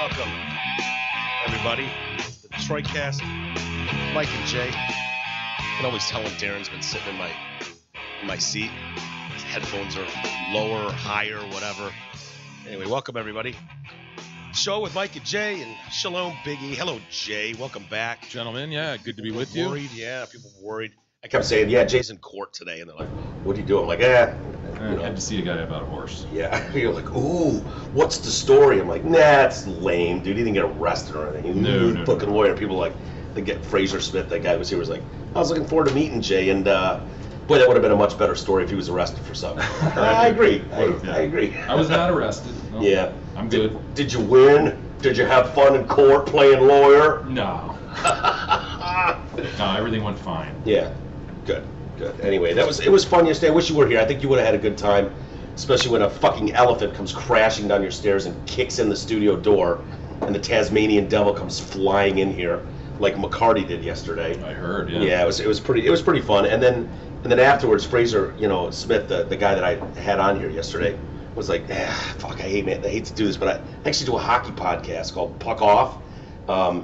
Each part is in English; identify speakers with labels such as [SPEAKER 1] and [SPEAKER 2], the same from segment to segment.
[SPEAKER 1] Welcome, everybody. The Detroit Cast, Mike and Jay. I can always tell when Darren's been sitting in my seat. His headphones are lower or higher, whatever. Anyway, welcome, everybody. Show with Mike and Jay, and Shalom, Biggie. Hello, Jay. Welcome back.
[SPEAKER 2] Gentlemen, yeah, good to be with you.
[SPEAKER 1] Worried, yeah, people were worried. I kept saying, yeah, Jay's in court today, and they're like, what do you do? I'm like,
[SPEAKER 2] I had to see a guy about a horse.
[SPEAKER 1] Yeah, you're like, ooh, what's the story? I'm like, nah, it's lame, dude. He didn't get arrested or anything.
[SPEAKER 2] No.
[SPEAKER 1] Fucking lawyer. People like, they get Fraser Smith, that guy who was here, was like, I was looking forward to meeting Jay, and boy, that would have been a much better story if he was arrested for something. I agree. I agree.
[SPEAKER 2] I was not arrested. No.
[SPEAKER 1] Yeah.
[SPEAKER 2] I'm good.
[SPEAKER 1] Did you win? Did you have fun in court playing lawyer?
[SPEAKER 2] No. No, everything went fine.
[SPEAKER 1] Yeah. Good. Anyway, it was fun yesterday. I wish you were here. I think you would have had a good time, especially when a fucking elephant comes crashing down your stairs and kicks in the studio door, and the Tasmanian devil comes flying in here like McCarty did yesterday.
[SPEAKER 2] I heard, yeah.
[SPEAKER 1] Yeah, it was pretty fun. And then afterwards, Fraser, Smith, the guy that I had on here yesterday, was like, fuck, I hate to do this, but I actually do a hockey podcast called Puck Off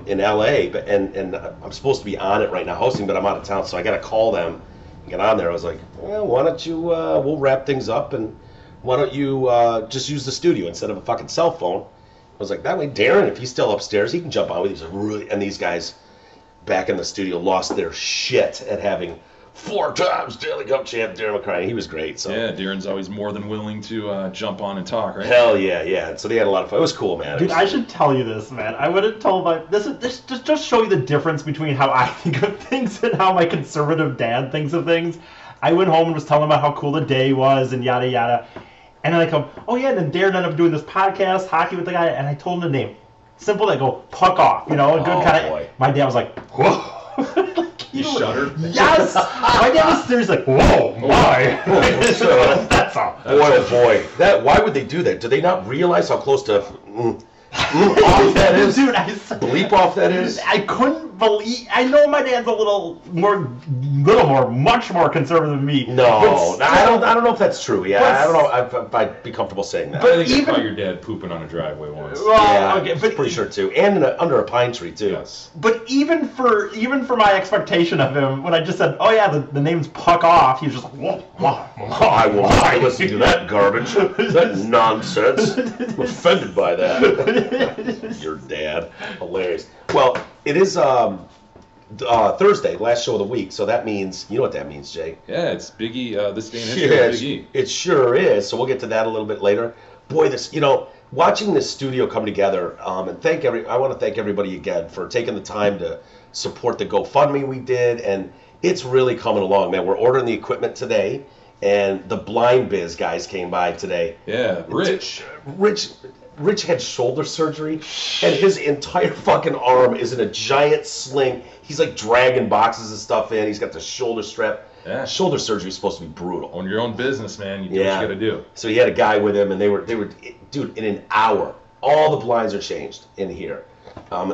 [SPEAKER 1] in LA, and I'm supposed to be on it right now hosting, but I'm out of town, so I got to call them. Get on there. I was like, well, why don't you, we'll wrap things up, and why don't you just use the studio instead of a fucking cell phone? I was like, that way Darren, if he's still upstairs, he can jump on with you. And these guys back in the studio lost their shit at having 4 times Daily Cup champ Darren McCray. He was great. So
[SPEAKER 2] yeah, Darren's always more than willing to jump on and talk, right?
[SPEAKER 1] Hell yeah. So they had a lot of fun. It was cool, man.
[SPEAKER 3] Dude, I should tell you this, man. I would have told this just show you the difference between how I think of things and how my conservative dad thinks of things. I went home and was telling him about how cool the day was and yada yada. And then I come, oh yeah, and then Darren ended up doing this podcast, hockey with the guy, and I told him the name. Simple, I go, Puck Off, a good kind of.
[SPEAKER 1] Boy.
[SPEAKER 3] My dad was like, whoa.
[SPEAKER 2] You shuddered?
[SPEAKER 3] Yes! My dad was seriously like, whoa, why? That's all.
[SPEAKER 1] Boy. Why would they do that? Do they not realize how close to off that is?
[SPEAKER 3] Dude,
[SPEAKER 1] bleep off that is?
[SPEAKER 3] I couldn't believe. I know my dad's much more conservative than me.
[SPEAKER 1] No, I don't know if that's true. Yeah, I don't know if I'd be comfortable saying that.
[SPEAKER 2] But I think I caught your dad pooping on a driveway once.
[SPEAKER 1] Well, okay, but pretty sure too, and under a pine tree too.
[SPEAKER 2] Yes.
[SPEAKER 3] But even for my expectation of him, when I just said, "Oh yeah, the name's Puck Off," he was just like, "Whoa,
[SPEAKER 1] I will not listen to that garbage, that nonsense. I'm offended by that." Your dad, hilarious. Well, it is Thursday, last show of the week, so that means, you know what that means, Jay?
[SPEAKER 2] Yeah, it's Biggie, this day in history of Biggie.
[SPEAKER 1] It sure is, so we'll get to that a little bit later. Boy, watching this studio come together, and I want to thank everybody again for taking the time to support the GoFundMe we did, and it's really coming along, man. We're ordering the equipment today, and the Blind Biz guys came by today.
[SPEAKER 2] Yeah,
[SPEAKER 1] Rich had shoulder surgery, and his entire fucking arm is in a giant sling. He's like dragging boxes of stuff in. He's got the shoulder strap.
[SPEAKER 2] Yeah.
[SPEAKER 1] Shoulder surgery is supposed to be brutal.
[SPEAKER 2] Own your own business, man. You do what you got to do.
[SPEAKER 1] So he had a guy with him, and they were, dude, in an hour, all the blinds are changed in here.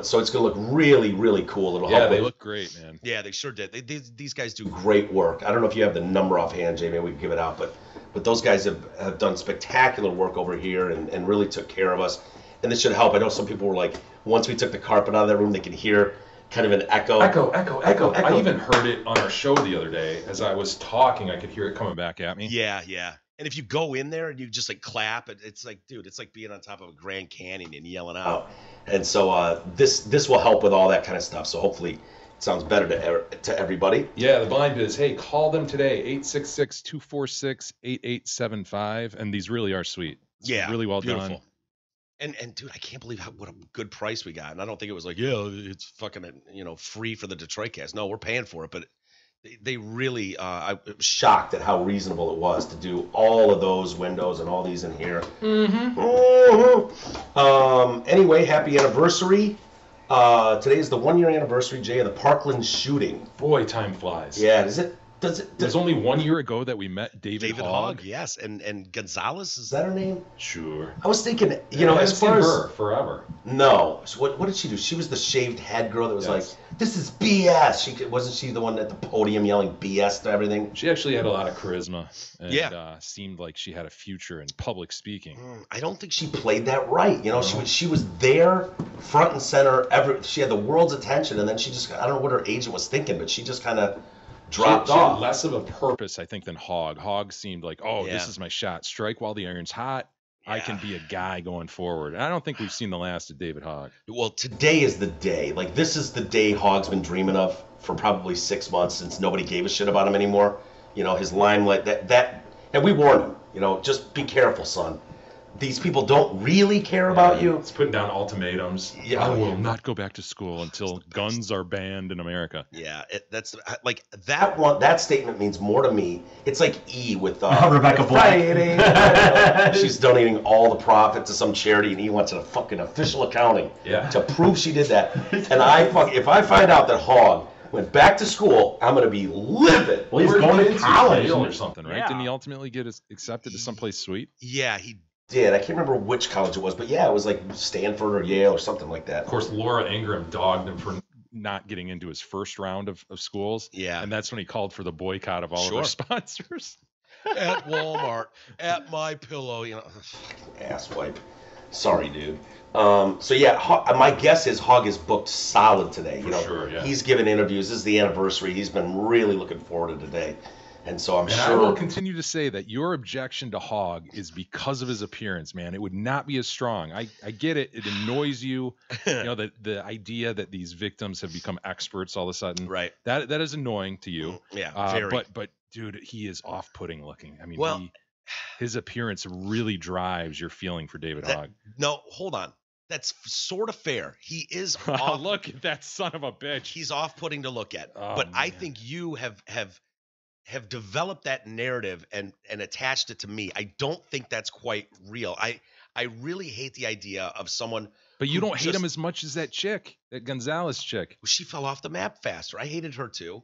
[SPEAKER 1] So it's going to look really, really cool. It'll help.
[SPEAKER 2] Yeah, they look great, man.
[SPEAKER 1] Yeah, they sure did. These guys do great work. I don't know if you have the number offhand, Jay. Maybe we can give it out, but those guys have done spectacular work over here and really took care of us. And this should help. I know some people were like, once we took the carpet out of that room, they could hear kind of an echo.
[SPEAKER 2] Echo. I even heard it on our show the other day. As I was talking, I could hear it coming back at me.
[SPEAKER 1] Yeah. And if you go in there and you just like clap, it's like, dude, it's like being on top of a Grand Canyon and yelling out. And so this will help with all that kind of stuff. So hopefully it sounds better to everybody.
[SPEAKER 2] Yeah, the Blind Biz. Hey, call them today, 866-246-8875. And these really are sweet. It's really well
[SPEAKER 1] beautiful.
[SPEAKER 2] Done.
[SPEAKER 1] And dude, I can't believe what a good price we got. And I don't think it was like, it's fucking, free for the Detroit Cast. No, we're paying for it. But they really, I was shocked at how reasonable it was to do all of those windows and all these in here. Anyway, happy anniversary. Today is the 1-year anniversary, Jay, of the Parkland shooting.
[SPEAKER 2] Boy, time flies.
[SPEAKER 1] Yeah, is it?
[SPEAKER 2] It was only 1 year ago that we met David Hogg.
[SPEAKER 4] Yes, and Gonzalez
[SPEAKER 1] Is that her name?
[SPEAKER 2] Sure.
[SPEAKER 1] I was thinking,
[SPEAKER 2] I
[SPEAKER 1] as far as
[SPEAKER 2] her forever.
[SPEAKER 1] No. So what did she do? She was the shaved head girl that was like, "This is BS." Wasn't she the one at the podium yelling BS to everything?
[SPEAKER 2] She actually had a lot of charisma and seemed like she had a future in public speaking.
[SPEAKER 1] I don't think she played that right. She was there, front and center. She had the world's attention, and then she just, I don't know what her agent was thinking, but she just kind of dropped
[SPEAKER 2] she
[SPEAKER 1] off.
[SPEAKER 2] Had less of a purpose, I think, than Hogg. Hogg seemed like, this is my shot. Strike while the iron's hot. I can be a guy going forward. And I don't think we've seen the last of David Hogg.
[SPEAKER 1] Well, today is the day. Like, this is the day Hogg's been dreaming of for probably 6 months since nobody gave a shit about him anymore. His limelight, and we warned him, just be careful, son. These people don't really care about you.
[SPEAKER 2] It's putting down ultimatums.
[SPEAKER 1] Yeah,
[SPEAKER 2] I will not go back to school until guns are banned in America.
[SPEAKER 4] Yeah, that's like
[SPEAKER 1] that one. That statement means more to me. It's like E with
[SPEAKER 3] Rebecca Black.
[SPEAKER 1] She's donating all the profit to some charity, and he wants a fucking official accounting to prove she did that. And if I find out that Hogg went back to school, I'm gonna be livid.
[SPEAKER 3] Well, he's going to college
[SPEAKER 2] or something, right?
[SPEAKER 3] Yeah.
[SPEAKER 2] Didn't he ultimately get accepted to someplace sweet?
[SPEAKER 4] Yeah, he
[SPEAKER 1] did. I can't remember which college it was, but it was like Stanford or Yale or something like that.
[SPEAKER 2] Of course, Laura Ingraham dogged him for not getting into his first round of schools.
[SPEAKER 4] Yeah.
[SPEAKER 2] And that's when he called for the boycott of all of our sponsors.
[SPEAKER 4] At Walmart, at My Pillow,
[SPEAKER 1] Asswipe. Sorry, dude. My guess is Hogg is booked solid today.
[SPEAKER 2] Sure, yeah.
[SPEAKER 1] He's given interviews. This is the anniversary. He's been really looking forward to today. And so I'm sure.
[SPEAKER 2] I will continue to say that your objection to Hogg is because of his appearance, man. It would not be as strong. I get it. It annoys you. The idea that these victims have become experts all of a sudden.
[SPEAKER 4] Right.
[SPEAKER 2] That is annoying to you.
[SPEAKER 4] Yeah. Very.
[SPEAKER 2] But dude, he is off-putting looking. I mean, his appearance really drives your feeling for David Hogg.
[SPEAKER 4] No, hold on. That's sort of fair. He is off.
[SPEAKER 2] Look at that son of a bitch.
[SPEAKER 4] He's off-putting to look at.
[SPEAKER 2] Oh,
[SPEAKER 4] but
[SPEAKER 2] man.
[SPEAKER 4] I think you have developed that narrative and attached it to me. I don't think that's quite real. I really hate the idea of someone.
[SPEAKER 2] But you don't hate him as much as that chick, that Gonzalez chick.
[SPEAKER 4] She fell off the map faster. I hated her too.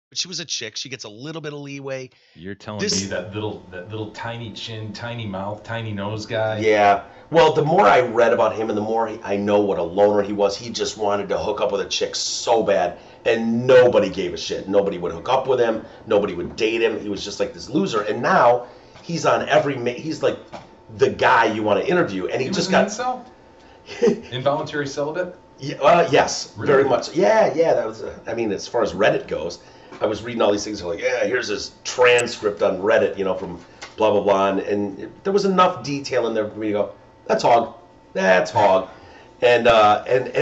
[SPEAKER 4] But she was a chick. She gets a little bit of leeway.
[SPEAKER 2] You're telling me that little tiny chin, tiny mouth, tiny nose guy?
[SPEAKER 1] Yeah. Well, the more I read about him and the more I know what a loner he was, he just wanted to hook up with a chick so bad, and nobody gave a shit. Nobody would hook up with him. Nobody would date him. He was just like this loser. And now he's on he's like the guy you want to interview. And he just got
[SPEAKER 2] incel? Involuntary celibate?
[SPEAKER 1] Yeah, yes,
[SPEAKER 2] Really?
[SPEAKER 1] very much. Yeah, that was. As far as Reddit goes, I was reading all these things. Like, here's his transcript on Reddit, from blah blah blah, and there was enough detail in there for me to go, that's Hogg, and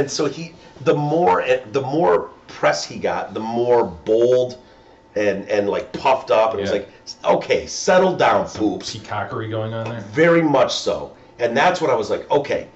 [SPEAKER 1] so the more press he got, the more bold and like puffed up, and it was like, okay, settle down, poops.
[SPEAKER 2] Peacockery going on there.
[SPEAKER 1] Very much so, and that's what I was like, okay.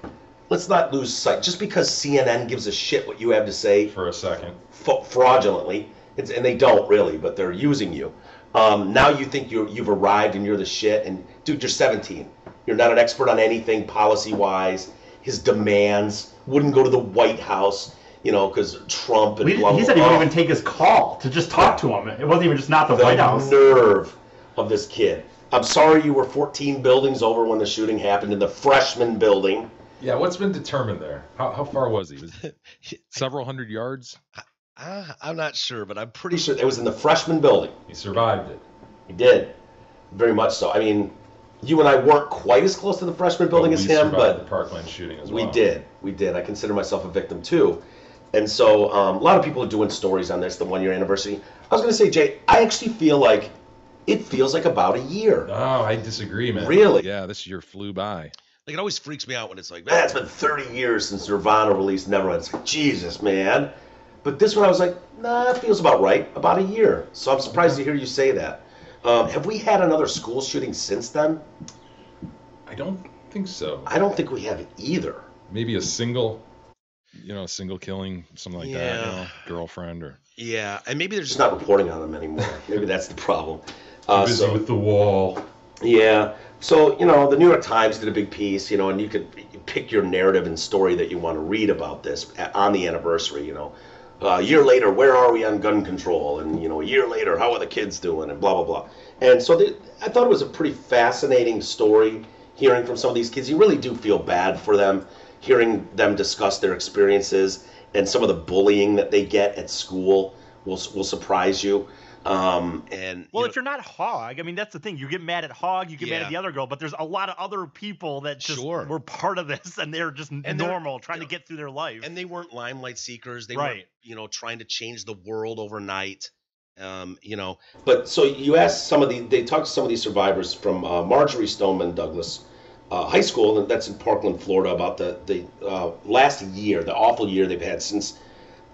[SPEAKER 1] Let's not lose sight. Just because CNN gives a shit what you have to say
[SPEAKER 2] for a second,
[SPEAKER 1] fraudulently, and they don't really, but they're using you. Now you think you've arrived and you're the shit. And dude, you're 17. You're not an expert on anything policy-wise. His demands wouldn't go to the White House, because Trump and blah, blah,
[SPEAKER 3] he said he wouldn't even take his call to just talk to him. It wasn't even just not the White House.
[SPEAKER 1] The nerve of this kid. I'm sorry you were 14 buildings over when the shooting happened in the freshman building.
[SPEAKER 2] Yeah, what's been determined there? How far was he? Was it several hundred yards?
[SPEAKER 4] I'm not sure, but I'm
[SPEAKER 1] Pretty sure it was in the freshman building.
[SPEAKER 2] He survived it.
[SPEAKER 1] He did, very much so. You and I weren't quite as close to the freshman building as him, but
[SPEAKER 2] the Parkland shooting as well.
[SPEAKER 1] We did. I consider myself a victim too, and so a lot of people are doing stories on this, the 1 year anniversary. I was going to say, Jay, I actually feel like it feels like about a year.
[SPEAKER 2] Oh, I disagree, man.
[SPEAKER 1] Really?
[SPEAKER 2] Yeah, this year flew by.
[SPEAKER 4] Like, it always freaks me out when it's like,
[SPEAKER 1] man, it's been 30 years since Nirvana released Nevermind. It's like, Jesus, man. But this one I was like, nah, it feels about right, about a year. So I'm surprised to hear you say that. Have we had another school shooting since then?
[SPEAKER 2] I don't think so.
[SPEAKER 1] I don't think we have either.
[SPEAKER 2] Maybe a single killing, something like that, girlfriend or...
[SPEAKER 4] Yeah, and maybe they're
[SPEAKER 1] just not reporting on them anymore. Maybe that's the problem.
[SPEAKER 2] Busy with the wall.
[SPEAKER 1] Yeah. So, the New York Times did a big piece, and you could pick your narrative and story that you want to read about this on the anniversary, A year later, where are we on gun control? And, you know, a year later, how are the kids doing? And blah, blah, blah. And so I thought it was a pretty fascinating story hearing from some of these kids. You really do feel bad for them, hearing them discuss their experiences, and some of the bullying that they get at school will surprise you.
[SPEAKER 5] And if you're not Hogg, I mean, that's the thing. You get mad at Hogg, you get mad at the other girl, but there's a lot of other people that just were part of this, and they're just normal, trying to get through their life.
[SPEAKER 4] And they weren't limelight seekers. They weren't, you know, trying to change the world overnight. You know.
[SPEAKER 1] But so you asked they talked to some of these survivors from Marjorie Stoneman Douglas High School, and that's in Parkland, Florida, about the last year, the awful year they've had since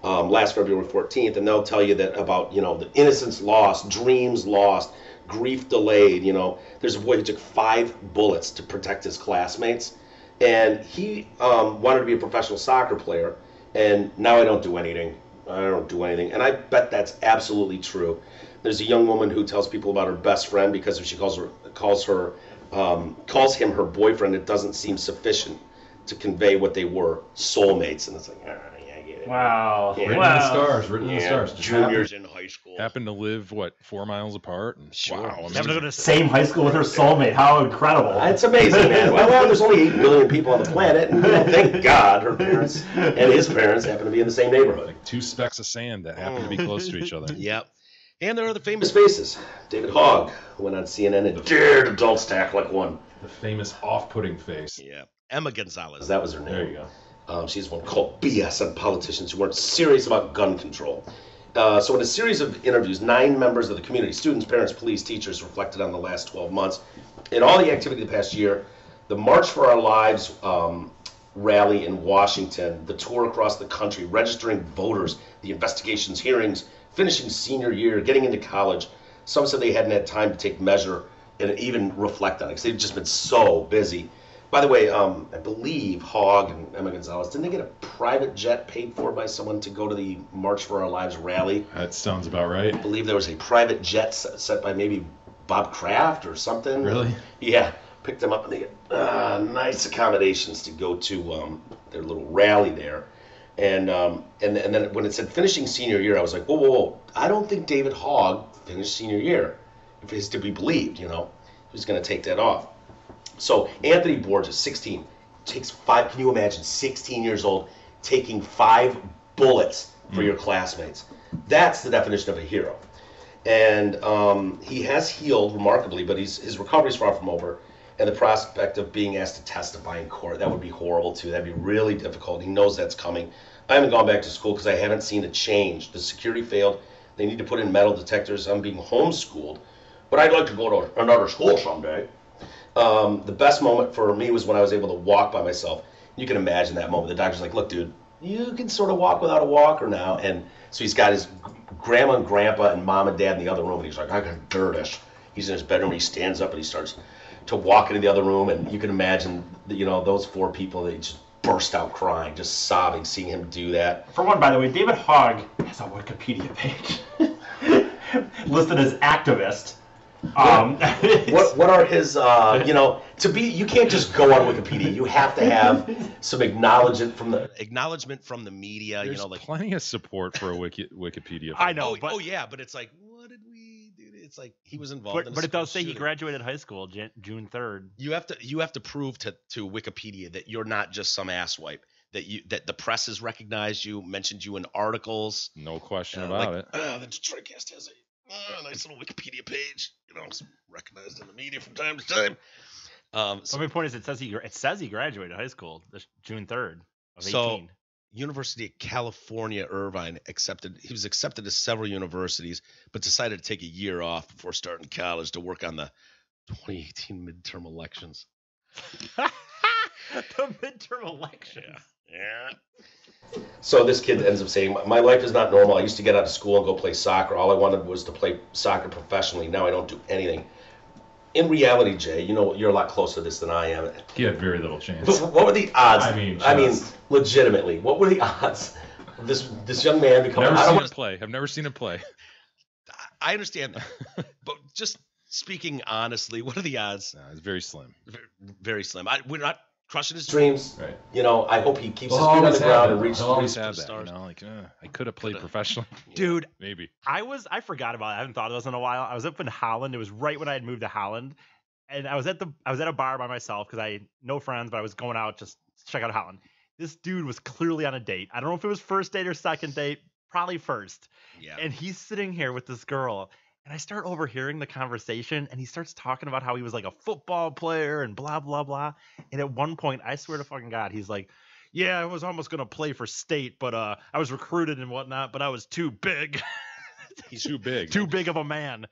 [SPEAKER 1] last February 14th, and they'll tell you that about, you know, the innocence lost, dreams lost, grief delayed. You know, there's a boy who took 5 bullets to protect his classmates, and he wanted to be a professional soccer player, and now I don't do anything. And I bet that's absolutely true. There's a young woman who tells people about her best friend because if she calls him her boyfriend, it doesn't seem sufficient to convey what they were, soulmates. And it's like, yeah, I get it.
[SPEAKER 3] Wow.
[SPEAKER 2] Written in the stars. Written in the stars.
[SPEAKER 4] Juniors in high school.
[SPEAKER 2] Happened to live, 4 miles apart? And, wow.
[SPEAKER 3] Having to go to the same high school with her soulmate. How incredible.
[SPEAKER 1] It's amazing, man. Well, there's only 8 billion people on the planet, and thank God her parents and his parents happen to be in the same neighborhood.
[SPEAKER 2] Like 2 specks of sand that happen to be close to each other.
[SPEAKER 4] Yep. And there are the famous
[SPEAKER 1] faces. David Hogg, who went on CNN and dared adults to act like one.
[SPEAKER 2] The famous off-putting face.
[SPEAKER 4] Yeah. Emma Gonzalez.
[SPEAKER 1] That was her name.
[SPEAKER 2] There you go.
[SPEAKER 1] She's one called BS on politicians who weren't serious about gun control. So in a series of interviews, 9 members of the community, students, parents, police, teachers, reflected on the last 12 months. In all the activity the past year, the March for Our Lives rally in Washington, the tour across the country, registering voters, the investigations, hearings, finishing senior year, getting into college. Some said they hadn't had time to take measure and even reflect on it because they've just been so busy. By the way, I believe Hogg and Emma Gonzalez, didn't they get a private jet paid for by someone to go to the March for Our Lives rally?
[SPEAKER 2] That sounds about right.
[SPEAKER 1] I believe there was a private jet set by maybe Bob Kraft or something.
[SPEAKER 2] Really?
[SPEAKER 1] Yeah. Picked them up and they get nice accommodations to go to their little rally there. And then when it said finishing senior year, I was like, whoa. I don't think David Hogg finished senior year, if it's to be believed, you know. Who's going to take that off? So Anthony Borges, 16, takes 5. Can you imagine 16 years old taking 5 bullets for your classmates? That's the definition of a hero. And he has healed remarkably, but his recovery is far from over. And the prospect of being asked to testify in court, that would be horrible too. That'd be really difficult. He knows that's coming. I haven't gone back to school because I haven't seen a change. The security failed. They need to put in metal detectors. I'm being homeschooled. But I'd like to go to another school someday. The best moment for me was when I was able to walk by myself. You can imagine that moment. The doctor's like, look, dude, you can sort of walk without a walker now. And so he's got his grandma and grandpa and mom and dad in the other room. And he's like, I can do this. He's in his bedroom. He stands up and he starts to walk into the other room. And you can imagine, you know, those 4 people, they just burst out crying, just sobbing, seeing him do that.
[SPEAKER 3] For one, by the way, David Hogg has a Wikipedia page listed as activist.
[SPEAKER 1] What are his, you know, you can't just go on Wikipedia. You have to have some acknowledgement from the media.
[SPEAKER 2] There's
[SPEAKER 1] you know, like
[SPEAKER 2] plenty of support for a Wikipedia.
[SPEAKER 5] I know,
[SPEAKER 4] but yeah, but it's like, what did we do? It's like he was involved.
[SPEAKER 5] But it does say he graduated high school June 3rd.
[SPEAKER 4] You have to prove to Wikipedia that you're not just some asswipe. That the press has recognized you, mentioned you in articles.
[SPEAKER 2] No question about it.
[SPEAKER 4] The Detroit Cast has a nice little Wikipedia page. You know, it's recognized in the media from time to time.
[SPEAKER 5] So my point is, it says he graduated high school this June 3rd of 18.
[SPEAKER 4] So, University of California, Irvine he was accepted to several universities, but decided to take a year off before starting college to work on the 2018 midterm elections.
[SPEAKER 5] The midterm elections.
[SPEAKER 4] Yeah.
[SPEAKER 1] So this kid ends up saying, my life is not normal. I used to get out of school and go play soccer. All I wanted was to play soccer professionally. Now I don't do anything. In reality, Jay, you know, you're a lot closer to this than I am.
[SPEAKER 2] He had very little chance.
[SPEAKER 1] But what were the odds?
[SPEAKER 2] I mean,
[SPEAKER 1] legitimately, what were the odds of this young man becoming...
[SPEAKER 2] I've never seen him play.
[SPEAKER 4] I understand that. But just speaking honestly, what are the odds?
[SPEAKER 2] It's very slim.
[SPEAKER 4] Very slim. crushing his
[SPEAKER 1] dreams.
[SPEAKER 2] Right.
[SPEAKER 1] You know, I hope he keeps his feet on the ground and reaches
[SPEAKER 2] the
[SPEAKER 1] stars.
[SPEAKER 2] You know, like I could have played professionally,
[SPEAKER 5] dude.
[SPEAKER 2] Maybe.
[SPEAKER 5] I forgot about it. I haven't thought of this in a while. I was up in Holland. It was right when I had moved to Holland, and I was at a bar by myself because I had no friends, but I was going out just to check out Holland. This dude was clearly on a date. I don't know if it was first date or second date, probably first.
[SPEAKER 4] Yeah.
[SPEAKER 5] And he's sitting here with this girl. And I start overhearing the conversation, and he starts talking about how he was like a football player and blah, blah, blah. And at one point, I swear to fucking God, he's like, yeah, I was almost going to play for state, but I was recruited and whatnot, but I was too big.
[SPEAKER 2] He's too big.
[SPEAKER 5] Too big of a man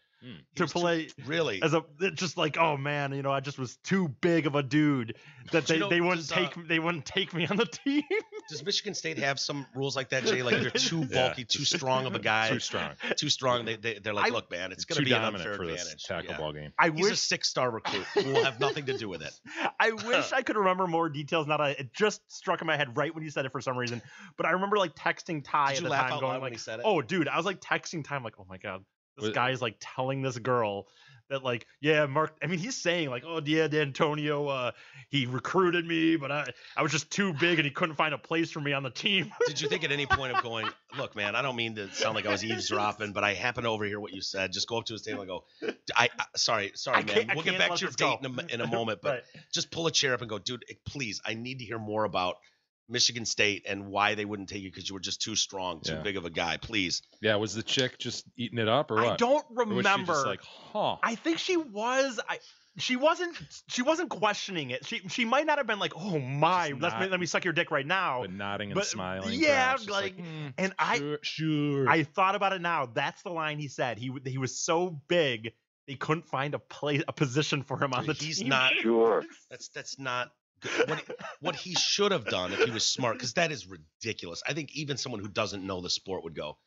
[SPEAKER 5] to play.
[SPEAKER 4] Really?
[SPEAKER 5] As just like, oh man, you know, I just was too big of a dude that they wouldn't take me on the team.
[SPEAKER 4] Does Michigan State have some rules like that, Jay? Like, you're too bulky, too strong of a guy. Too strong. They're like, look, man, it's going to be an unfair advantage.
[SPEAKER 2] This tackle ball game.
[SPEAKER 4] He's a 6-star recruit who will have nothing to do with it.
[SPEAKER 5] I wish I could remember more details. It just struck in my head right when you said it for some reason. But I remember like texting Ty at the time, going like,
[SPEAKER 4] when he said it?
[SPEAKER 5] "Oh, dude," I was like texting Ty, like, "Oh my God, this guy is like telling this girl." That like, yeah, Mark. I mean, he's saying like, oh yeah, D'Antonio, he recruited me, but I was just too big and he couldn't find a place for me on the team.
[SPEAKER 4] Did you think at any point of going, look, man, I don't mean to sound like I was eavesdropping, but I happened to overhear what you said. Just go up to his table and go, sorry, man. We'll get back to your date in a moment, but just pull a chair up and go, dude, please, I need to hear more about Michigan State and why they wouldn't take you because you were just too strong, too big of a guy. Please.
[SPEAKER 2] Yeah, was the chick just eating it up or what?
[SPEAKER 5] I don't remember.
[SPEAKER 2] Or was she just like,
[SPEAKER 5] I think she was. She wasn't questioning it. She might not have been like, oh my, let me suck your dick right now.
[SPEAKER 2] But nodding and smiling.
[SPEAKER 5] Yeah, and
[SPEAKER 2] sure.
[SPEAKER 5] I thought about it now. That's the line he said. He was so big they couldn't find a position for him on the team.
[SPEAKER 4] He's not sure. That's not good. What he should have done if he was smart, because that is ridiculous. I think even someone who doesn't know the sport would go,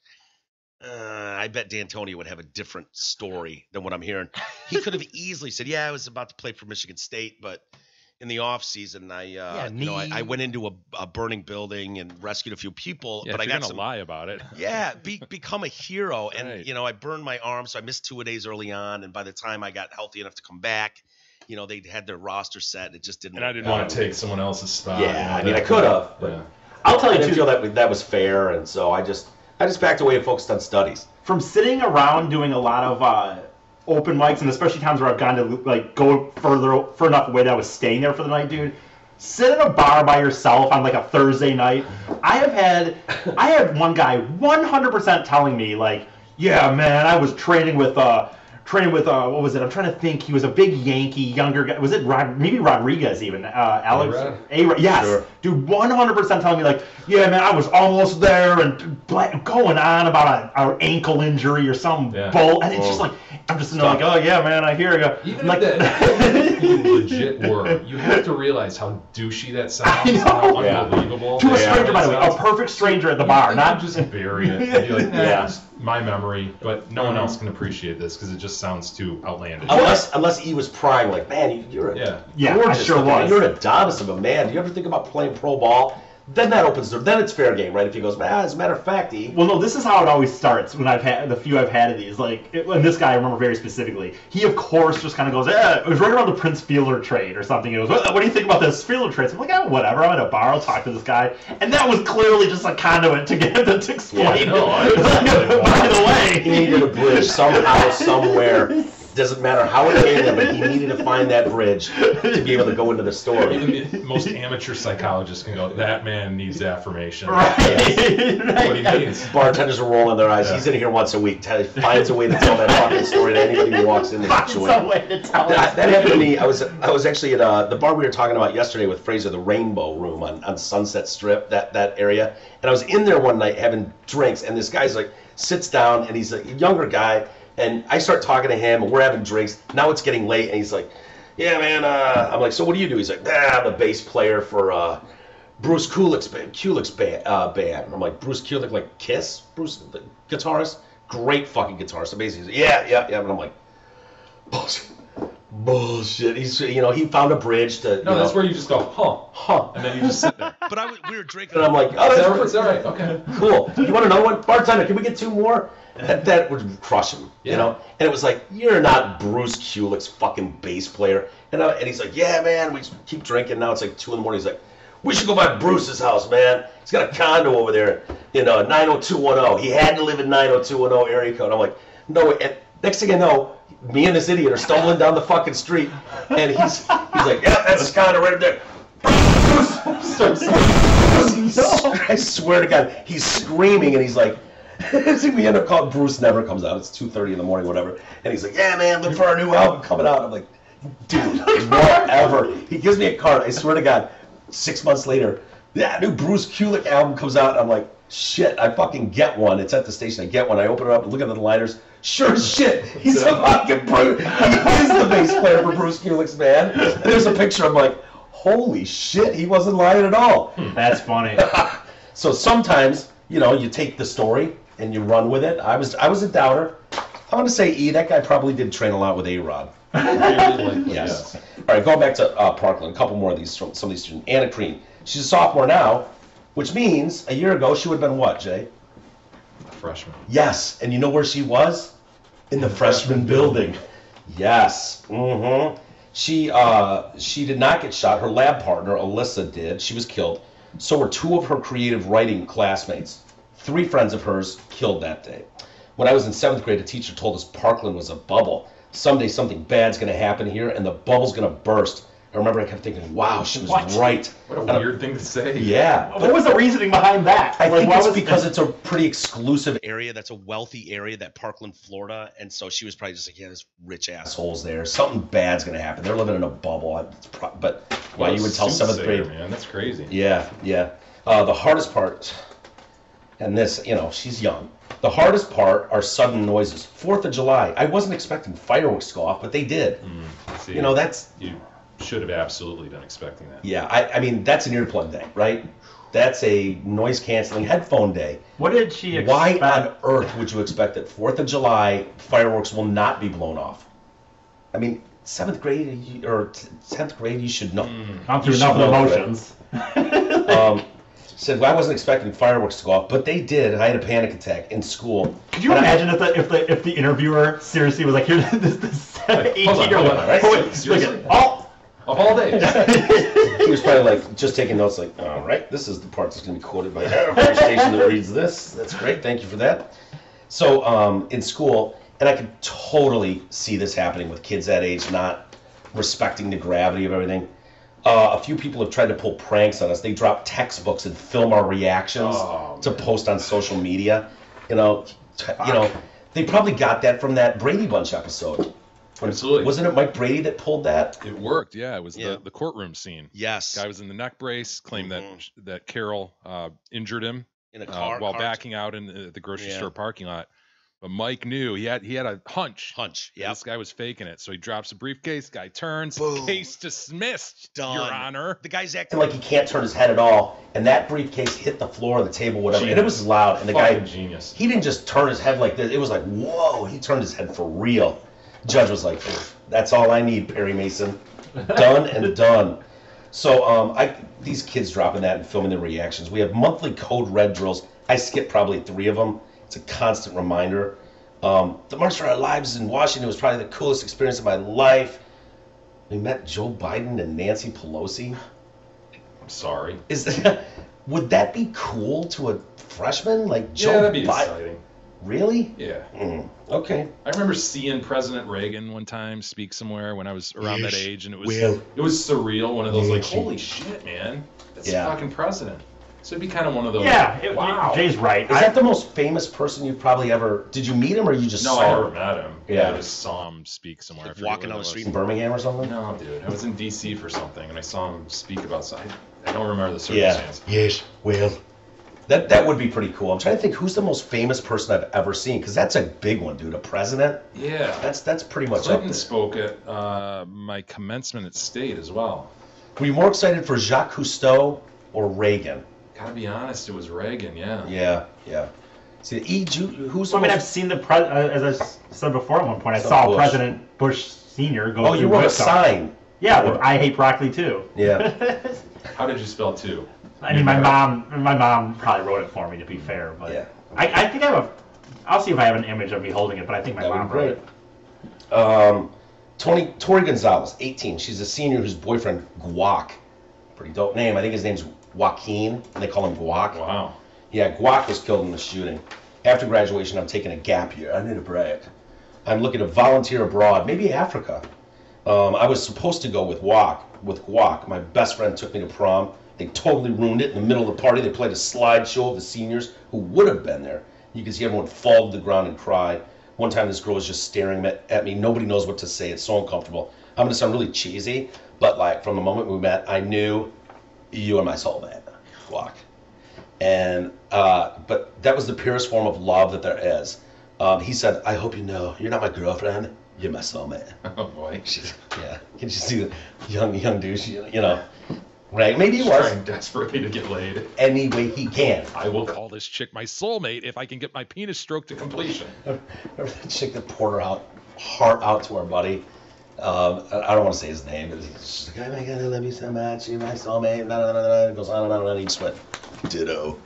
[SPEAKER 4] I bet D'Antonio would have a different story than what I'm hearing. He could have easily said, yeah, I was about to play for Michigan State, but in the off season, I went into a burning building and rescued a few people.
[SPEAKER 2] Yeah,
[SPEAKER 4] but I got to
[SPEAKER 2] lie about it.
[SPEAKER 4] Yeah, become a hero. And, I burned my arm, so I missed 2 days early on. And by the time I got healthy enough to come back, they had their roster set. And it just didn't.
[SPEAKER 2] And I didn't want to take someone else's spot.
[SPEAKER 1] Yeah, I mean, I could have. But I'll tell you, I didn't feel that was fair. And so I just backed away and focused on studies.
[SPEAKER 3] From sitting around doing a lot of open mics, and especially times where I've gone to like go far enough away that I was staying there for the night, dude. Sit in a bar by yourself on like a Thursday night. I had one guy 100% telling me like, yeah, man, I was training with what was it? I'm trying to think. He was a big Yankee, younger guy. Was it maybe Rodriguez even? Alex? A-Rod? Yes. Sure. Dude, 100% telling me like, yeah, man, I was almost there and going on about an ankle injury or some bull. And it's just like, I'm just like, oh, yeah, man, I hear you.
[SPEAKER 6] Even
[SPEAKER 3] like,
[SPEAKER 6] if you legit were, you have to realize how douchey that sounds. How unbelievable.
[SPEAKER 3] To a stranger, by the way. A perfect stranger at the bar. Not
[SPEAKER 6] just bury it and be like, it's my memory, but no one else can appreciate this because it just sounds too outlandish.
[SPEAKER 1] Unless he was prying, like, man, you're
[SPEAKER 3] you're
[SPEAKER 1] an Adonis of a man. Do you ever think about playing pro ball? Then that opens the. Then it's fair game, right? If he goes, as a matter of fact,
[SPEAKER 3] Well, no, this is how it always starts when I've had the few I've had of these. Like, and this guy I remember very specifically. He of course just kind of goes, it was right around the Prince Fielder trade or something. He goes, what do you think about this Fielder trade? So I'm like, whatever. I'm at a bar. I'll talk to this guy. And that was clearly just a conduit to get him to explain. By the way,
[SPEAKER 1] he needed a bridge somehow, somewhere. Doesn't matter how it came in, but he needed to find that bridge to be able to go into the store.
[SPEAKER 6] Even the most amateur psychologists can go, that man needs affirmation.
[SPEAKER 3] Right.
[SPEAKER 6] What he needs.
[SPEAKER 1] Bartenders are rolling their eyes. Yeah. He's in here once a week. Finds a way to tell that fucking story to anybody who walks in the joint. That happened to me. I was actually at the bar we were talking about yesterday with Fraser, the Rainbow Room on Sunset Strip, that area. And I was in there one night having drinks, and this guy's like sits down, and he's a younger guy. And I start talking to him, and we're having drinks. Now it's getting late, and he's like, yeah, man. I'm like, so what do you do? He's like, I'm the bass player for Bruce Kulick's band. I'm like, Bruce Kulick, like Kiss? Bruce, the guitarist? Great fucking guitarist. Amazing. He's like, yeah. And I'm like, bullshit. He's, he found a bridge to.
[SPEAKER 6] No, that's where you just go, huh, and then you just sit there.
[SPEAKER 4] But we were drinking.
[SPEAKER 1] And I'm like, oh,
[SPEAKER 6] It's all right. Okay.
[SPEAKER 1] cool. You want another one? Bartender, can we get 2 more? That would crush him, you know? And it was like, you're not Bruce Kulick's fucking bass player. And he's like, yeah, man, we keep drinking. Now it's like 2 in the morning. He's like, we should go by Bruce's house, man. He's got a condo over there in 90210. He had to live in 90210 area code. I'm like, no. And next thing I know, me and this idiot are stumbling down the fucking street. And he's like, yeah, that's his condo right there. I swear to God, he's screaming and he's like, we end up calling Bruce. Never comes out. It's 2:30 in the morning, whatever. And he's like, yeah, man, look for our new album coming out. I'm like, dude, whatever. He gives me a card. I swear to God, 6 months later, new Bruce Kulick album comes out. I'm like, shit, I fucking get one. It's at the station. I get one. I open it up and look at the liners. Sure as shit, he's a fucking Bruce. He is the bass player for Bruce Kulick's band. And there's a picture. I'm like, holy shit, he wasn't lying at all.
[SPEAKER 3] That's funny.
[SPEAKER 1] So sometimes, you take the story and you run with it. I was a doubter. I want to say that guy probably did train a lot with A-Rod. Yes. All right, going back to Parkland. A couple more of these from some of these students. Anna Crean. She's a sophomore now, which means a year ago she would have been what, Jay?
[SPEAKER 6] A freshman.
[SPEAKER 1] Yes. And you know where she was? In the freshman building. Yes. Mm-hmm. She did not get shot. Her lab partner, Alyssa, did. She was killed. So were 2 of her creative writing classmates. 3 friends of hers killed that day. When I was in 7th grade, a teacher told us Parkland was a bubble. Someday something bad's going to happen here, and the bubble's going to burst. I remember I kept thinking, wow, she was right.
[SPEAKER 6] What a weird thing to say.
[SPEAKER 1] Yeah.
[SPEAKER 3] What was the reasoning behind that?
[SPEAKER 1] I think it's because it's a pretty exclusive
[SPEAKER 4] area. That's a wealthy area, that Parkland, Florida. And so she was probably just like, yeah, this rich
[SPEAKER 1] assholes there. Something bad's going to happen. They're living in a bubble. But why you would tell 7th grade.
[SPEAKER 6] Man, that's crazy.
[SPEAKER 1] Yeah. The hardest part, and this, she's young. The hardest part are sudden noises. 4th of July. I wasn't expecting fireworks to go off, but they did.
[SPEAKER 6] See,
[SPEAKER 1] that's...
[SPEAKER 6] You should have absolutely been expecting that.
[SPEAKER 1] Yeah, I mean, that's an earplug day, right? That's a noise-canceling headphone day.
[SPEAKER 3] What did she expect?
[SPEAKER 1] Why on earth would you expect that 4th of July fireworks will not be blown off? I mean, 7th grade or 10th grade, you should know.
[SPEAKER 3] Gone through enough emotions.
[SPEAKER 1] Said, well, I wasn't expecting fireworks to go off, but they did. I had a panic attack in school.
[SPEAKER 3] Could you imagine if the interviewer seriously was like, here, this 18-year-old, right?
[SPEAKER 6] Of all days.
[SPEAKER 1] He was probably like just taking notes, like, all right, this is the part that's going to be quoted by every station that reads this. That's great. Thank you for that. So in school, and I could totally see this happening with kids that age not respecting the gravity of everything. A few people have tried to pull pranks on us. They drop textbooks and film our reactions to post on social media. They probably got that from that Brady Bunch episode.
[SPEAKER 6] Absolutely.
[SPEAKER 1] Wasn't it Mike Brady that pulled that?
[SPEAKER 2] It worked, yeah. It was the courtroom scene.
[SPEAKER 4] Yes.
[SPEAKER 2] Guy was in the neck brace, claimed that Carol injured him
[SPEAKER 4] in a car
[SPEAKER 2] while backing out in the grocery store parking lot. But Mike knew he had a hunch.
[SPEAKER 4] Yeah.
[SPEAKER 2] This guy was faking it. So he drops a briefcase, guy turns,
[SPEAKER 4] boom.
[SPEAKER 2] Case dismissed.
[SPEAKER 4] Done.
[SPEAKER 2] Your Honor.
[SPEAKER 4] The guy's acting
[SPEAKER 1] like he can't turn his head at all, and that briefcase hit the floor of the table, whatever, and it was loud. And the guy,
[SPEAKER 6] genius.
[SPEAKER 1] He didn't just turn his head like this. It was like, whoa! He turned his head for real. Judge was like, that's all I need, Perry Mason. Done and done. So these kids dropping that and filming their reactions. We have monthly code red drills. I skip probably 3 of them. It's a constant reminder. The March for Our Lives in Washington was probably the coolest experience of my life. We met Joe Biden and Nancy Pelosi.
[SPEAKER 6] I'm sorry.
[SPEAKER 1] Would that be cool to a freshman like Joe?
[SPEAKER 6] Yeah, that'd be exciting.
[SPEAKER 1] Really?
[SPEAKER 6] Yeah.
[SPEAKER 1] Okay.
[SPEAKER 6] I remember seeing President
[SPEAKER 2] Reagan one time speak somewhere when I was around that age, and it was
[SPEAKER 6] surreal. One of those like, holy shit, man, that's the fucking president. So it'd be kind of one of those.
[SPEAKER 3] Yeah.
[SPEAKER 6] Wow.
[SPEAKER 3] Jay's right.
[SPEAKER 1] Is that the most famous person you've probably ever? Did you meet him or you just saw him?
[SPEAKER 6] No, I never met him.
[SPEAKER 2] Yeah, I just saw him speak somewhere.
[SPEAKER 4] Like walking down the street
[SPEAKER 1] in Birmingham or something?
[SPEAKER 6] No, dude. I was in D.C. for something, and I saw him speak about something. I don't remember the circumstance.
[SPEAKER 1] Yeah. Yes. Well, that would be pretty cool. I'm trying to think who's the most famous person I've ever seen, because that's a big one, dude. A president.
[SPEAKER 6] Yeah.
[SPEAKER 1] That's pretty much
[SPEAKER 6] Clinton
[SPEAKER 1] up there.
[SPEAKER 6] spoke at my commencement at State as well.
[SPEAKER 1] Were you more excited for Jacques Cousteau or Reagan?
[SPEAKER 6] Gotta be honest, it was Reagan. Yeah.
[SPEAKER 1] Yeah. See, who's?
[SPEAKER 3] I've seen the as I said before at one point. I saw
[SPEAKER 1] Bush.
[SPEAKER 3] President Bush Sr. go.
[SPEAKER 1] Oh, you wrote a sign.
[SPEAKER 3] Yeah, I hate broccoli too.
[SPEAKER 1] Yeah.
[SPEAKER 6] How did you spell two?
[SPEAKER 3] I mean, my mom probably wrote it for me, to be fair, but
[SPEAKER 1] Yeah.
[SPEAKER 3] I think I'll see if I have an image of me holding it, but I think my
[SPEAKER 1] That would
[SPEAKER 3] mom
[SPEAKER 1] be
[SPEAKER 3] wrote
[SPEAKER 1] great.
[SPEAKER 3] it.
[SPEAKER 1] Tori Gonzalez, 18. She's a senior whose boyfriend, Guac, pretty dope name. I think his name's Joaquin, and they call him Guac.
[SPEAKER 6] Wow.
[SPEAKER 1] Yeah, Guac was killed in the shooting. After graduation, I'm taking a gap year. I need a break. I'm looking to volunteer abroad, maybe Africa. I was supposed to go with Guac. My best friend took me to prom. They totally ruined it in the middle of the party. They played a slideshow of the seniors who would have been there. You could see everyone fall to the ground and cry. One time this girl was just staring at me. Nobody knows what to say. It's so uncomfortable. I'm going to sound really cheesy, but like from the moment we met, I knew you are my soulmate, Guac. And, but that was the purest form of love that there is. He said, I hope you know, you're not my girlfriend, you're my soulmate.
[SPEAKER 6] Oh boy.
[SPEAKER 1] Yeah. Can you see the young douche, you know? Right? Maybe he was.
[SPEAKER 6] Trying desperately to get laid.
[SPEAKER 1] Any way he can.
[SPEAKER 2] I will call this chick my soulmate if I can get my penis stroked to completion.
[SPEAKER 1] Remember that chick that poured her heart out to our buddy? I don't want to say his name, but he's just like, oh my God, I love you so much, you're my soulmate, blah, blah, blah, blah. It goes on and on and on, each sweat. Ditto.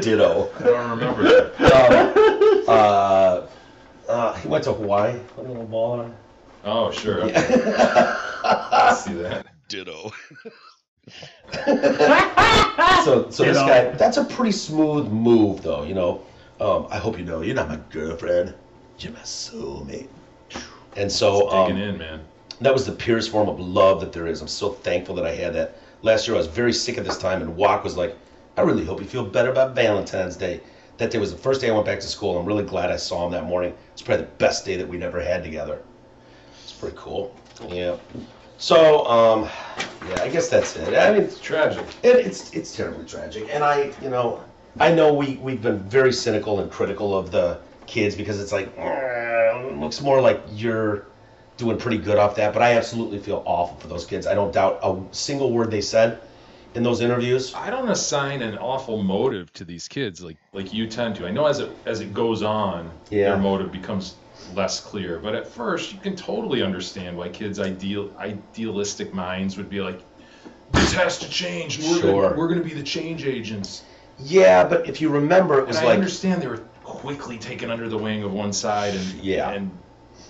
[SPEAKER 1] Ditto.
[SPEAKER 6] I don't remember that.
[SPEAKER 1] He went to Hawaii, put a little ball on.
[SPEAKER 6] Oh, sure. Okay. I see that.
[SPEAKER 4] Ditto.
[SPEAKER 1] So this guy, that's a pretty smooth move, though, you know. I hope you know, you're not my girlfriend, you're my soulmate. And so,
[SPEAKER 6] Digging in, man.
[SPEAKER 1] that was the purest form of love that there is. I'm so thankful that I had that. Last year I was very sick at this time, and Walk was like, I really hope you feel better about Valentine's Day. That day was the first day I went back to school. I'm really glad I saw him that morning. It's probably the best day that we'd ever had together. It's pretty cool. Yeah. So, yeah, I guess that's it. I mean,
[SPEAKER 6] It's tragic.
[SPEAKER 1] it's terribly tragic. And I know we've been very cynical and critical of the kids because it's like, it looks more like you're doing pretty good off that, but I absolutely feel awful for those kids. I don't doubt a single word they said in those interviews.
[SPEAKER 6] I don't assign an awful motive to these kids like you tend to. I know as it goes on,
[SPEAKER 1] Yeah.
[SPEAKER 6] their motive becomes less clear. But at first, you can totally understand why kids' idealistic minds would be like, this has to change. We're gonna be the change agents.
[SPEAKER 1] Yeah, but if you remember, it was
[SPEAKER 6] And I
[SPEAKER 1] like,
[SPEAKER 6] understand they were quickly taken under the wing of one side, and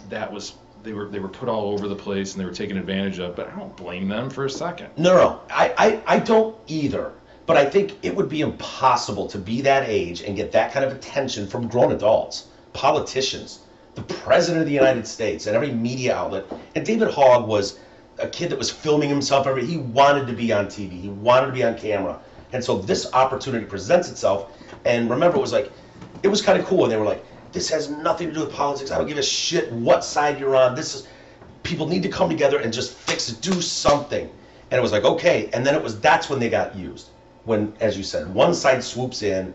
[SPEAKER 6] that was they were put all over the place and they were taken advantage of. But I don't blame them for a second.
[SPEAKER 1] no, I don't either. But I think it would be impossible to be that age and get that kind of attention from grown adults, politicians, the president of the United States, and every media outlet. And David Hogg was a kid that was filming himself. He wanted to be on TV. He wanted to be on camera. And so this opportunity presents itself. And remember, it was kind of cool. And they were like, this has nothing to do with politics. I don't give a shit what side you're on. People need to come together and just fix it, do something. And it was like, okay. And then that's when they got used. When, as you said, one side swoops in,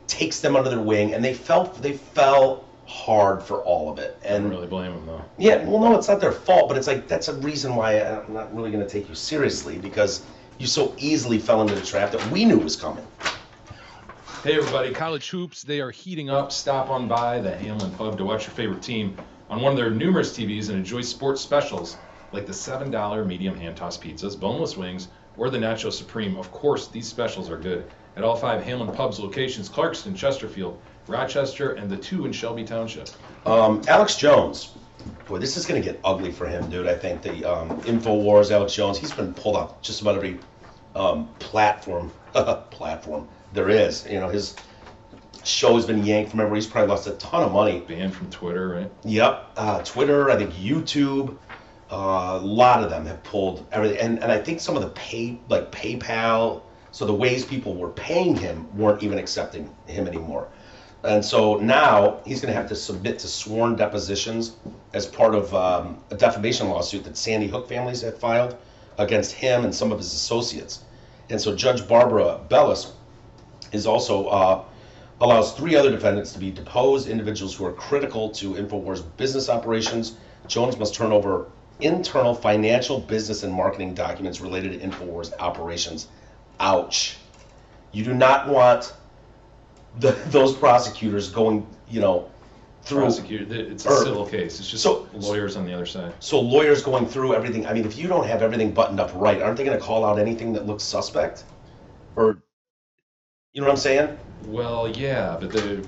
[SPEAKER 1] takes them under their wing, and they fell hard for all of it.
[SPEAKER 6] I
[SPEAKER 1] And
[SPEAKER 6] don't really blame them though.
[SPEAKER 1] yeah, well, no, it's not their fault, but it's like that's a reason why I'm not really going to take you seriously, because you so easily fell into the trap that we knew was coming.
[SPEAKER 2] Hey everybody, college hoops, they are heating up.
[SPEAKER 6] Stop on by the Hamlin Pub to watch your favorite team on one of their numerous TVs and enjoy sports specials like the $7 medium hand-tossed pizzas, boneless wings, or the Nacho Supreme. Of course, these specials are good at all 5 Hamlin Pubs locations: Clarkston, Chesterfield, Rochester, and the 2 in Shelby Township.
[SPEAKER 1] Alex Jones, boy, this is going to get ugly for him, dude. I think the InfoWars, Alex Jones, he's been pulled off just about every platform there is. You know, his show's been yanked from everywhere. He's probably lost a ton of money.
[SPEAKER 6] Banned from Twitter, right?
[SPEAKER 1] Yep, Twitter, I think YouTube, a lot of them have pulled everything. And I think some of the PayPal, so the ways people were paying him weren't even accepting him anymore. And so now he's going to have to submit to sworn depositions as part of a defamation lawsuit that Sandy Hook families have filed against him and some of his associates. And so Judge Barbara Bellis is also allows 3 other defendants to be deposed, individuals who are critical to InfoWars business operations. Jones must turn over internal financial, business, and marketing documents related to InfoWars operations. Ouch. You do not want those prosecutors going,
[SPEAKER 2] prosecuted. It's a civil case. It's just lawyers on the other side.
[SPEAKER 1] So lawyers going through everything. I mean, if you don't have everything buttoned up right, aren't they going to call out anything that looks suspect? Or, you know what I'm saying?
[SPEAKER 2] Well, yeah, but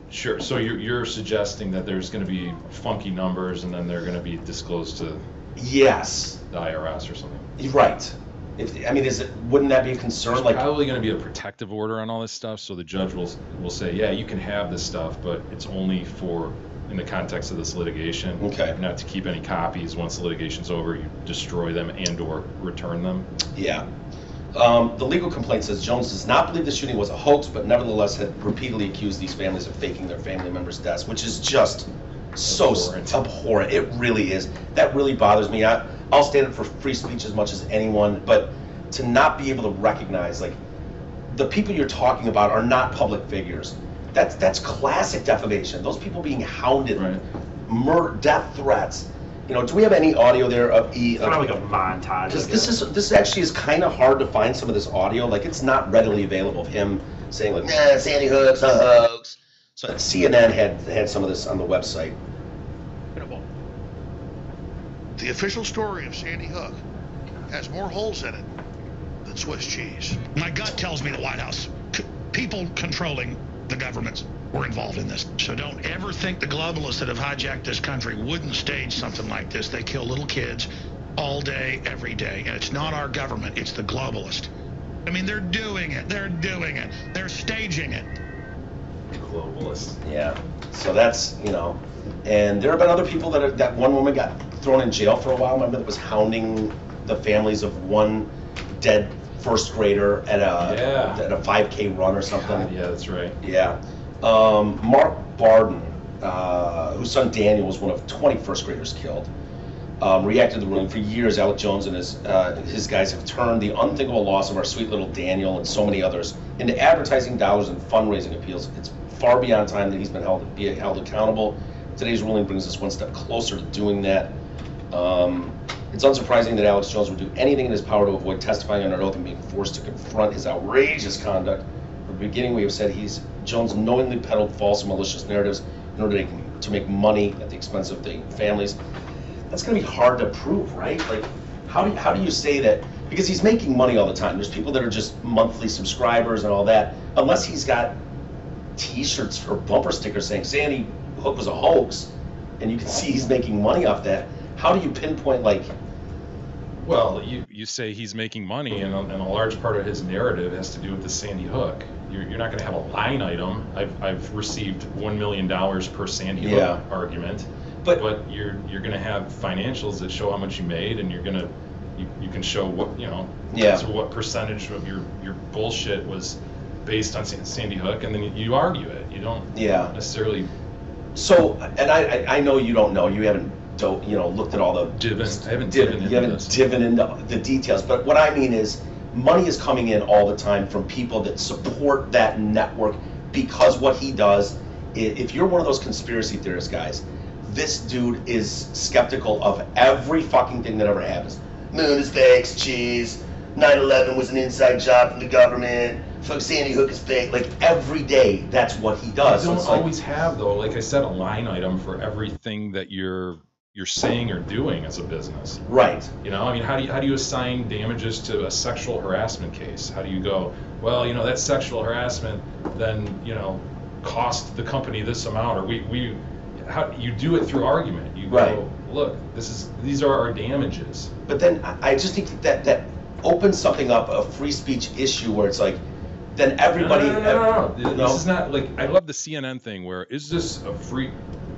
[SPEAKER 2] sure. So you're suggesting that there's going to be funky numbers and then they're going to be disclosed to
[SPEAKER 1] yes,
[SPEAKER 2] the IRS or something.
[SPEAKER 1] Right. Wouldn't that be a concern?
[SPEAKER 2] There's probably going to be a protective order on all this stuff, so the judge will say, yeah, you can have this stuff, but it's only in the context of this litigation.
[SPEAKER 1] Okay.
[SPEAKER 2] Not to keep any copies. Once the litigation's over, you destroy them and/or return them.
[SPEAKER 1] Yeah. The legal complaint says Jones does not believe the shooting was a hoax, but nevertheless had repeatedly accused these families of faking their family members' deaths, which is just so abhorrent. It really is. That really bothers me. I'll stand up for free speech as much as anyone, but to not be able to recognize, like, the people you're talking about are not public figures. That's classic defamation. Those people being hounded, murder, death threats. You know, do we have any audio there of
[SPEAKER 3] kind of like a montage?
[SPEAKER 1] Because this actually is kind of hard to find some of this audio. Like, it's not readily available of him saying, like, nah, Sandy Hook's a hoax. So CNN had some of this on the website.
[SPEAKER 7] The official story of Sandy Hook has more holes in it than Swiss cheese. My gut tells me the White House, people controlling the governments were involved in this. So don't ever think the globalists that have hijacked this country wouldn't stage something like this. They kill little kids all day, every day. And it's not our government, it's the globalist. I mean, they're doing it. They're doing it. They're staging it.
[SPEAKER 2] Globalist.
[SPEAKER 1] Yeah. So that's, you know, and there have been other people that one woman got thrown in jail for a while. Remember, that was hounding the families of one dead first grader at a 5K run or something.
[SPEAKER 2] God, yeah, that's right.
[SPEAKER 1] Yeah. Mark Barden, whose son Daniel was one of 20 first graders killed, reacted to the ruling. For years, Alex Jones and his guys have turned the unthinkable loss of our sweet little Daniel and so many others into advertising dollars and fundraising appeals. It's far beyond time that he's been held accountable. Today's ruling brings us one step closer to doing that. It's unsurprising that Alex Jones would do anything in his power to avoid testifying under oath and being forced to confront his outrageous conduct. From the beginning, we have said Jones knowingly peddled false and malicious narratives in order to make money at the expense of the families. That's going to be hard to prove, right? Like, how do you say that? Because he's making money all the time. There's people that are just monthly subscribers and all that. Unless he's got T-shirts or bumper stickers saying Sandy Hook was a hoax, and you can see he's making money off that. How do you pinpoint, like?
[SPEAKER 2] Well, you say he's making money, and a large part of his narrative has to do with the Sandy Hook. You're not going to have a line item. I've received $1 million per Sandy Hook argument, but you're going to have financials that show how much you made, and you can show what so what percentage of your bullshit was based on Sandy Hook, and then you argue it. You don't necessarily.
[SPEAKER 1] So, and I know you don't know. You haven't looked at all the
[SPEAKER 2] I haven't divin
[SPEAKER 1] into the details. But what I mean is, money is coming in all the time from people that support that network, because what he does, if you're one of those conspiracy theorist guys, this dude is skeptical of every fucking thing that ever happens. Moon is fake, cheese. 9/11 was an inside job from the government. Fuck, Sandy Hook is fake. Like, every day, that's what he does.
[SPEAKER 2] You don't always have, though, like I said, a line item for everything that you're saying or doing as a business.
[SPEAKER 1] Right.
[SPEAKER 2] You know, I mean, how do you assign damages to a sexual harassment case? How do you go, well, that sexual harassment then, cost the company this amount, or how you do it through argument. You go, look, these are our damages.
[SPEAKER 1] But then I just think that opens something up, a free speech issue, where it's like, then everybody.
[SPEAKER 2] No. This is not like, I love the CNN thing where is this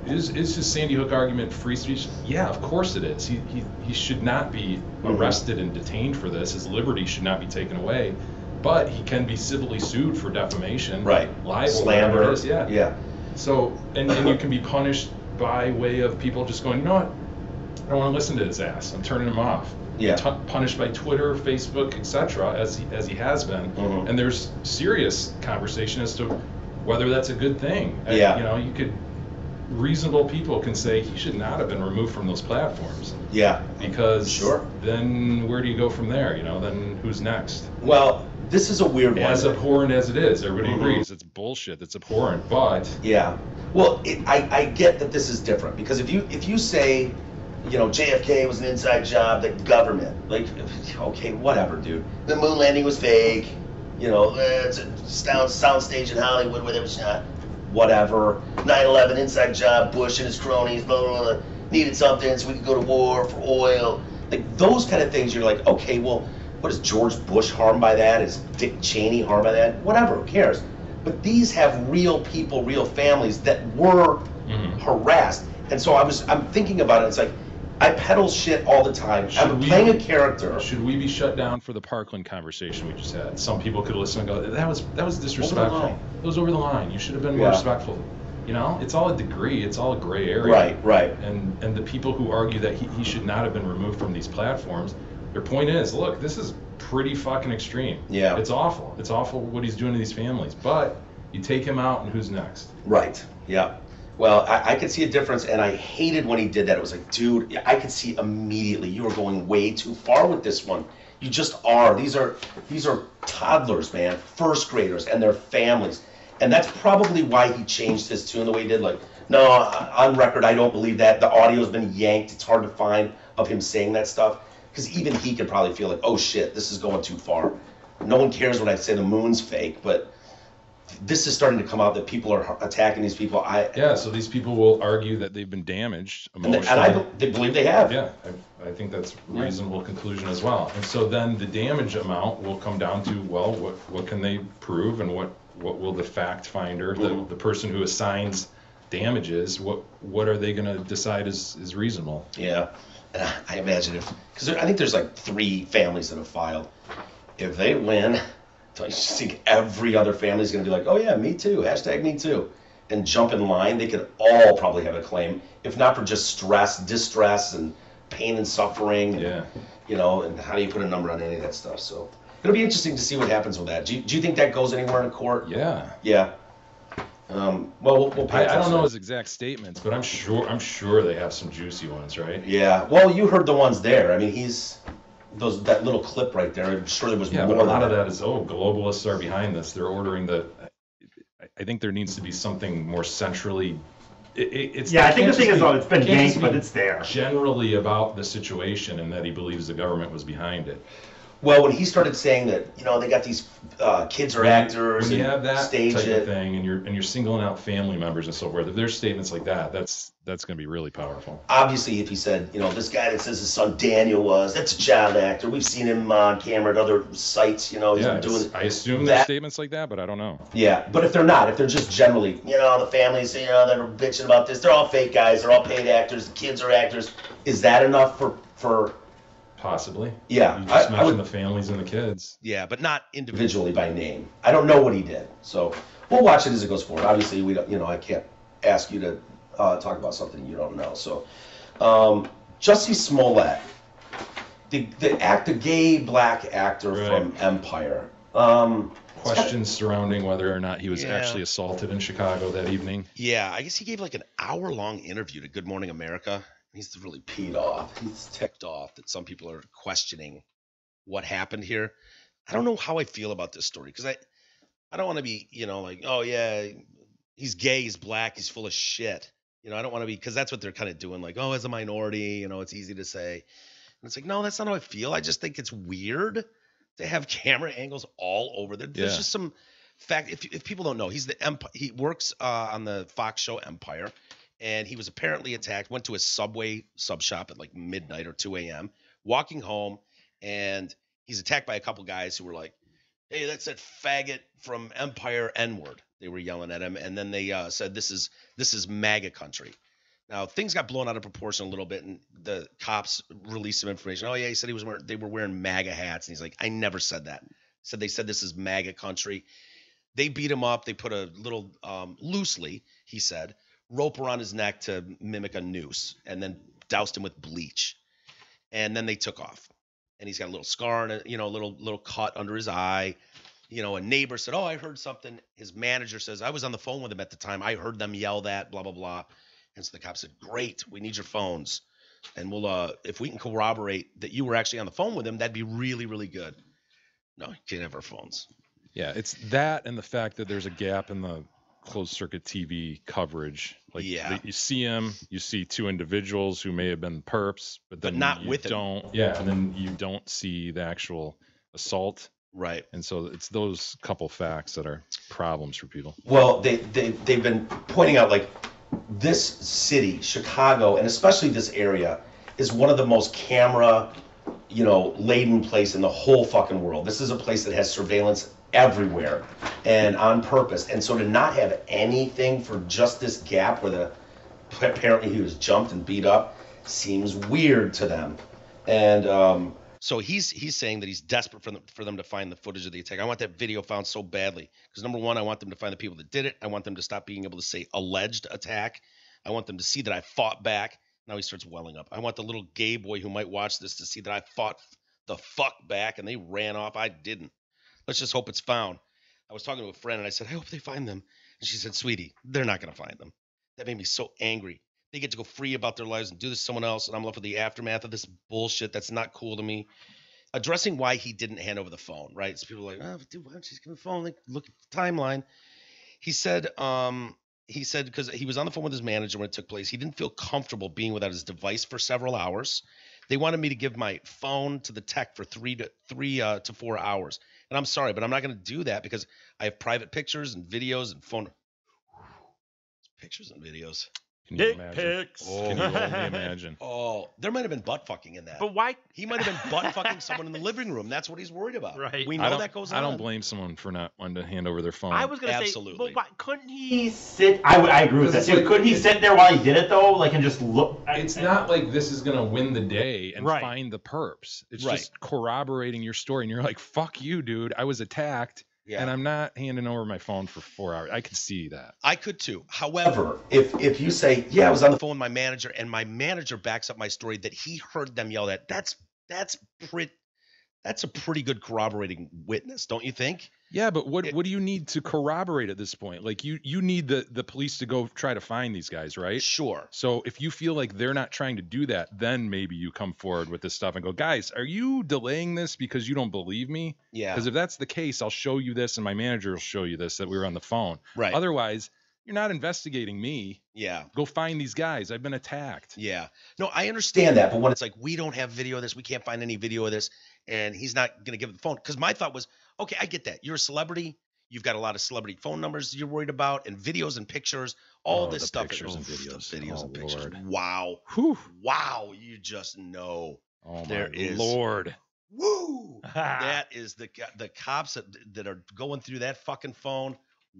[SPEAKER 2] his Sandy Hook argument free speech? Yeah, of course it is. He should not be arrested and detained for this. His liberty should not be taken away, but he can be civilly sued for defamation, libel,
[SPEAKER 1] slander.
[SPEAKER 2] It is. Yeah. So and you can be punished by way of people just going, you know what? I don't want to listen to his ass. I'm turning him off.
[SPEAKER 1] Yeah.
[SPEAKER 2] Punished by Twitter, Facebook, etc., as he has been. Mm-hmm. And there's serious conversation as to whether that's a good thing.
[SPEAKER 1] Yeah.
[SPEAKER 2] You could. Reasonable people can say he should not have been removed from those platforms.
[SPEAKER 1] Yeah.
[SPEAKER 2] Because then where do you go from there? Then who's next?
[SPEAKER 1] Well, this is a weird one.
[SPEAKER 2] As abhorrent as it is, everybody agrees it's bullshit. That's abhorrent, but
[SPEAKER 1] yeah. Well, I get that this is different because if you say, JFK was an inside job, the government, like, okay, whatever, dude. The moon landing was fake. It's a soundstage in Hollywood where they was shot. Whatever. 9/11 inside job. Bush and his cronies, blah blah blah. Needed something so we could go to war for oil. Like those kind of things. You're like, okay, well, what is George Bush harmed by that? Is Dick Cheney harmed by that? Whatever. Who cares? But these have real people, real families that were harassed. And so I'm thinking about it. It's like, I peddle shit all the time. I'm playing a character.
[SPEAKER 2] Should we be shut down for the Parkland conversation we just had? Some people could listen and go, that was disrespectful. It was over the line. You should have been more respectful. It's all a degree. It's all a gray area.
[SPEAKER 1] Right.
[SPEAKER 2] And the people who argue that he should not have been removed from these platforms, their point is, look, this is pretty fucking extreme.
[SPEAKER 1] Yeah.
[SPEAKER 2] It's awful. It's awful what he's doing to these families. But you take him out, and who's next?
[SPEAKER 1] Right. Yeah. Well, I could see a difference, and I hated when he did that. It was like, dude, I could see immediately you are going way too far with this one. You just are. These are toddlers, man, first graders, and their families. And that's probably why he changed his tune the way he did. Like, no, on record, I don't believe that. The audio's been yanked. It's hard to find of him saying that stuff. Because even he could probably feel like, oh, shit, this is going too far. No one cares when I say the moon's fake, but this is starting to come out that people are attacking these people.
[SPEAKER 2] So these people will argue that they've been damaged emotionally.
[SPEAKER 1] And they believe they have.
[SPEAKER 2] Yeah, I think that's a reasonable conclusion as well. And so then the damage amount will come down to, well, what can they prove, and what will the fact finder, the person who assigns damages, what are they going to decide is reasonable?
[SPEAKER 1] Yeah, and I imagine because I think there's like 3 families that have filed. If they win, I just think every other family is going to be like, oh yeah, me too, #me too, and jump in line. They could all probably have a claim, if not for just stress, distress, and pain and suffering.
[SPEAKER 2] Yeah.
[SPEAKER 1] And how do you put a number on any of that stuff? So it'll be interesting to see what happens with that. Do you think that goes anywhere in court?
[SPEAKER 2] Yeah.
[SPEAKER 1] Yeah. Well, we'll pay attention.
[SPEAKER 2] I don't know his exact statements, but I'm sure they have some juicy ones, right?
[SPEAKER 1] Yeah. Well, you heard the ones there. I mean, that little clip right there. I'm sure there was more.
[SPEAKER 2] But a lot of that is, globalists are behind this. They're ordering I think there needs to be something more centrally.
[SPEAKER 3] I think the thing is, it's been yanked, but it's there.
[SPEAKER 2] Generally about the situation, and that he believes the government was behind it.
[SPEAKER 1] Well, when he started saying that, they got these kids are actors,
[SPEAKER 2] when you have that
[SPEAKER 1] stage
[SPEAKER 2] type
[SPEAKER 1] it.
[SPEAKER 2] of thing, and you're singling out family members and so forth, if there's statements like that, that's going to be really powerful.
[SPEAKER 1] Obviously, if he said, this guy that says his son Daniel that's a child actor. We've seen him on camera at other sites. He's been doing.
[SPEAKER 2] I assume there's statements like that, but I don't know.
[SPEAKER 1] Yeah, but if they're not, if they're just generally, the families, they're bitching about this. They're all fake guys. They're all paid actors. The kids are actors. Is that enough for?
[SPEAKER 2] Possibly.
[SPEAKER 1] Yeah.
[SPEAKER 2] You just mentioned the families and the kids.
[SPEAKER 4] Yeah, but not
[SPEAKER 1] individually by name. I don't know what he did. So we'll watch it as it goes forward. Obviously, we don't, I can't ask you to talk about something you don't know. So Jussie Smollett, the gay black actor from Empire.
[SPEAKER 2] Questions surrounding whether or not he was actually assaulted in Chicago that evening.
[SPEAKER 4] Yeah, I guess he gave like an hour-long interview to Good Morning America. He's really
[SPEAKER 1] peed off.
[SPEAKER 4] He's ticked off that some people are questioning what happened here. I don't know how I feel about this story because I don't want to be, like, oh yeah, he's gay, he's black, he's full of shit. I don't want to be, because that's what they're kind of doing. Like, oh, as a minority, it's easy to say. And it's like, no, that's not how I feel. I just think it's weird to have camera angles all over there. There's just some fact. If people don't know, he works on the Fox show Empire. And he was apparently attacked, went to a Subway sub shop at like midnight or 2 a.m., walking home, and he's attacked by a couple guys who were like, hey, that's that faggot from Empire N-word. They were yelling at him, and then they said, this is MAGA country. Now, things got blown out of proportion a little bit, and the cops released some information. Oh, yeah, he said they were wearing MAGA hats, and he's like, I never said that. They said this is MAGA country. They beat him up. They put a little, loosely, he said, rope around his neck to mimic a noose, and then doused him with bleach. And then they took off. And he's got a little scar and a little cut under his eye. A neighbor said, oh, I heard something. His manager says, I was on the phone with him at the time. I heard them yell that, blah, blah, blah. And so the cop said, great, we need your phones. And we'll if we can corroborate that you were actually on the phone with him, that'd be really, really good. No, you can't have our phones.
[SPEAKER 2] Yeah, it's that and the fact that there's a gap in the closed circuit TV coverage. Like you see them, you see two individuals who may have been perps, but then
[SPEAKER 4] not
[SPEAKER 2] you
[SPEAKER 4] with
[SPEAKER 2] don't. Yeah, and then you don't see the actual assault.
[SPEAKER 4] Right.
[SPEAKER 2] And so it's those couple facts that are problems for people.
[SPEAKER 1] Well, they've been pointing out, like, this city, Chicago, and especially this area, is one of the most camera, laden place in the whole fucking world. This is a place that has surveillance everywhere and on purpose. And so to not have anything for just this gap where apparently he was jumped and beat up seems weird to them. And
[SPEAKER 4] so he's saying that he's desperate for them to find the footage of the attack. I want that video found so badly because, number one, I want them to find the people that did it. I want them to stop being able to say alleged attack. I want them to see that I fought back. Now he starts welling up. I want the little gay boy who might watch this to see that I fought the fuck back and they ran off. I didn't. Let's just hope it's found. I was talking to a friend and I said, I hope they find them. And she said, sweetie, they're not going to find them. That made me so angry. They get to go free about their lives and do this to someone else, and I'm left with the aftermath of this bullshit that's not cool to me. Addressing why he didn't hand over the phone, right? So people are like, oh, dude, why don't you just give him the phone? Like, look at the timeline. He said because he was on the phone with his manager when it took place, he didn't feel comfortable being without his device for several hours. They wanted me to give my phone to the tech for 3 to 4 hours. And I'm sorry, but I'm not going to do that because I have private pictures and videos and phone pictures and videos.
[SPEAKER 2] Can you
[SPEAKER 5] Dick
[SPEAKER 2] imagine?
[SPEAKER 5] pics.
[SPEAKER 2] Can you only imagine?
[SPEAKER 4] Oh, there might have been butt fucking in that.
[SPEAKER 5] But why?
[SPEAKER 4] He might have been butt fucking someone in the living room. That's what he's worried about.
[SPEAKER 5] Right.
[SPEAKER 4] We know that goes on.
[SPEAKER 2] I don't blame someone for not wanting to hand over their phone.
[SPEAKER 5] I was gonna
[SPEAKER 4] Absolutely.
[SPEAKER 5] say, but why couldn't
[SPEAKER 3] He sit. I agree with that.
[SPEAKER 2] Because it's like-
[SPEAKER 3] Couldn't he sit there while he did it though, like, and just look?
[SPEAKER 2] It's not like this is gonna win the day and
[SPEAKER 5] Right.
[SPEAKER 2] find the perps. It's
[SPEAKER 4] Right.
[SPEAKER 2] just corroborating your story, and you're like, "Fuck you, dude! I was attacked,
[SPEAKER 4] Yeah.
[SPEAKER 2] and I'm not handing over my phone for 4 hours." I could see that.
[SPEAKER 4] I could too. However,
[SPEAKER 1] if you say, yeah, I was on the
[SPEAKER 4] phone with my manager and my manager backs up my story that he heard them yell at, that's a pretty good corroborating witness, don't you think?
[SPEAKER 2] Yeah, but what do you need to corroborate at this point? Like you need the police to go try to find these guys, right?
[SPEAKER 4] Sure.
[SPEAKER 2] So if you feel like they're not trying to do that, then maybe you come forward with this stuff and go, guys, are you delaying this because you don't believe me?
[SPEAKER 4] Yeah.
[SPEAKER 2] Because if that's the case, I'll show you this and my manager will show you this, that we were on the phone.
[SPEAKER 4] Right.
[SPEAKER 2] Otherwise, you're not investigating me.
[SPEAKER 4] Yeah.
[SPEAKER 2] Go find these guys. I've been attacked.
[SPEAKER 4] Yeah. No, I understand
[SPEAKER 1] understand that, but when
[SPEAKER 4] it's like, we don't have video of this, we can't find any video of this, and he's not going to give the phone. Because my thought was, okay, I get that. You're a celebrity. You've got a lot of celebrity phone numbers you're worried about, and videos and pictures, all this
[SPEAKER 2] the
[SPEAKER 4] stuff.
[SPEAKER 2] pictures and
[SPEAKER 4] The
[SPEAKER 2] videos.
[SPEAKER 4] videos
[SPEAKER 2] Oh,
[SPEAKER 4] and pictures.
[SPEAKER 2] Lord.
[SPEAKER 4] Wow.
[SPEAKER 2] Whew.
[SPEAKER 4] Wow. You just know.
[SPEAKER 2] Oh,
[SPEAKER 4] There
[SPEAKER 2] my
[SPEAKER 4] is-
[SPEAKER 2] Lord.
[SPEAKER 4] Woo! That is the cops that are going through that fucking phone.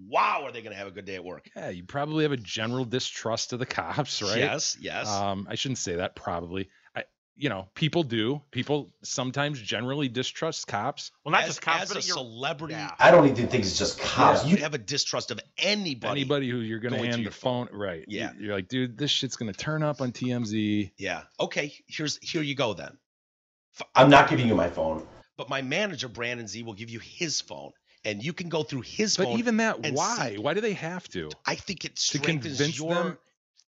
[SPEAKER 4] Wow, are they going to have a good day at work?
[SPEAKER 2] Yeah, you probably have a general distrust of the cops, right?
[SPEAKER 4] Yes, yes.
[SPEAKER 2] I shouldn't say that probably. People do. People sometimes generally distrust cops.
[SPEAKER 5] Well, not
[SPEAKER 4] as,
[SPEAKER 5] just cops,
[SPEAKER 4] as
[SPEAKER 5] but
[SPEAKER 4] a
[SPEAKER 5] you're-
[SPEAKER 4] celebrity,
[SPEAKER 5] Yeah.
[SPEAKER 1] I don't even think it's just cops.
[SPEAKER 4] you have a distrust of anybody.
[SPEAKER 2] Anybody who you're going to
[SPEAKER 4] going through
[SPEAKER 2] hand
[SPEAKER 4] your
[SPEAKER 2] the phone, right?
[SPEAKER 4] Yeah.
[SPEAKER 2] You're like, dude, this shit's going to turn up on TMZ.
[SPEAKER 4] Yeah. Okay. Here you go then.
[SPEAKER 1] I'm not giving you my phone.
[SPEAKER 4] But my manager Brandon Z will give you his phone, and you can go through his
[SPEAKER 2] But
[SPEAKER 4] phone.
[SPEAKER 2] even that,
[SPEAKER 4] and
[SPEAKER 2] why?
[SPEAKER 4] see-
[SPEAKER 2] Why do they have to?
[SPEAKER 4] I think it
[SPEAKER 2] To
[SPEAKER 4] strengthens
[SPEAKER 2] convince
[SPEAKER 4] your
[SPEAKER 2] them?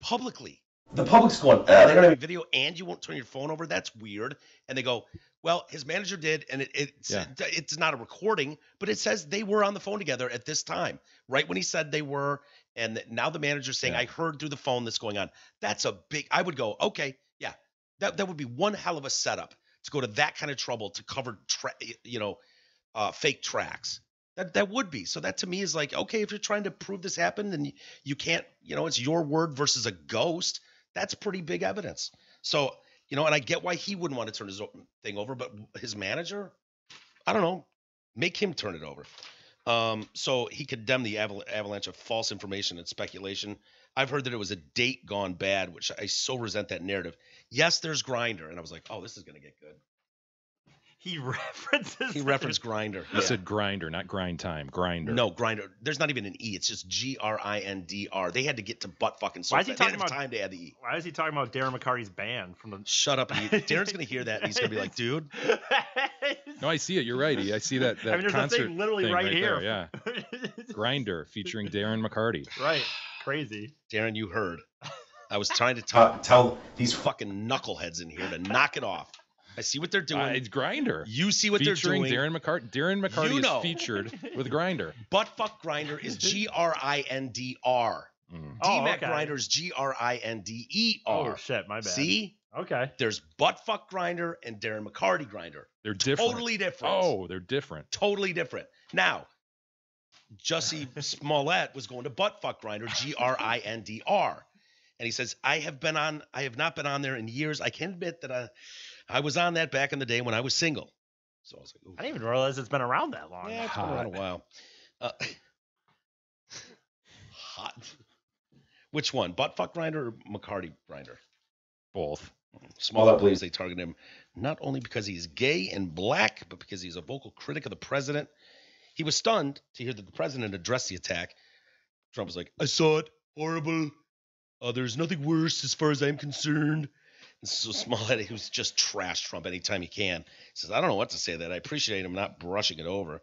[SPEAKER 4] publicly.
[SPEAKER 1] The public's going, they don't even.
[SPEAKER 4] Video and you won't turn your phone over. That's weird. And they go, well, his manager did, and it's not a recording, but it says they were on the phone together at this time, right when he said they were, and now the manager's saying,
[SPEAKER 2] Yeah.
[SPEAKER 4] I heard through the phone this going on. That's a big. I would go, okay, yeah, that would be one hell of a setup to go to that kind of trouble to cover, fake tracks. That would be. So that to me is like, okay, if you're trying to prove this happened and you can't, it's your word versus a ghost. That's pretty big evidence. So, and I get why he wouldn't want to turn his thing over, but his manager, I don't know, make him turn it over. So he condemned the avalanche of false information and speculation. I've heard that it was a date gone bad, which I so resent that narrative. Yes, there's Grindr. And I was like, oh, this is going to get good.
[SPEAKER 5] He references.
[SPEAKER 4] He referenced Grindr.
[SPEAKER 2] You said grinder, not grind time. Grinder.
[SPEAKER 4] No, Grindr. There's not even an E. It's just Grindr. They had to get to butt fucking so
[SPEAKER 5] Why is he
[SPEAKER 4] fast. They
[SPEAKER 5] talking
[SPEAKER 4] didn't have
[SPEAKER 5] about-
[SPEAKER 4] time to add the E.
[SPEAKER 5] Why is he talking about Darren McCarty's band from the?
[SPEAKER 4] Shut up. Darren's going to hear that and he's going to be like, dude.
[SPEAKER 2] No, I see it. You're right. I see that
[SPEAKER 5] I mean, there's a
[SPEAKER 2] concert
[SPEAKER 5] thing literally right here.
[SPEAKER 2] there, yeah. Grinder featuring Darren McCarty.
[SPEAKER 5] Right. Crazy.
[SPEAKER 4] Darren, you heard. I was trying to
[SPEAKER 1] Tell these
[SPEAKER 4] fucking knuckleheads in here to knock it off. I see what they're doing.
[SPEAKER 2] It's Grinder.
[SPEAKER 4] You see what
[SPEAKER 2] Featuring
[SPEAKER 4] they're doing.
[SPEAKER 2] Darren McCarty. Darren McCarty
[SPEAKER 4] You know.
[SPEAKER 2] is featured with Grinder.
[SPEAKER 4] Buttfuck Grinder is Grindr. D-Mac Grinder is Grinder.
[SPEAKER 5] Oh shit, my bad.
[SPEAKER 4] See?
[SPEAKER 5] Okay.
[SPEAKER 4] There's Buttfuck Grinder and Darren McCarty Grinder.
[SPEAKER 2] They're different.
[SPEAKER 4] Totally different.
[SPEAKER 2] Oh, they're different.
[SPEAKER 4] Totally different. Now, Jussie Smollett was going to Buttfuck Grinder, Grindr. And he says, I have not been on there in years. I can admit that I was on that back in the day when I was single. So I was like, ooh.
[SPEAKER 5] I didn't even realize it's been around that long.
[SPEAKER 4] Yeah, it's been around a while. Hot. Which one? Buttfuck Grinder or McCarty Grinder?
[SPEAKER 2] Both.
[SPEAKER 4] Smollett believes they targeted him not only because he's gay and black, but because he's a vocal critic of the president. He was stunned to hear that the president addressed the attack. Trump was like, I saw it. Horrible. There's nothing worse as far as I'm concerned. And so Smollett, who's just trashed Trump anytime he can, says, I don't know what to say to that. I appreciate him not brushing it over.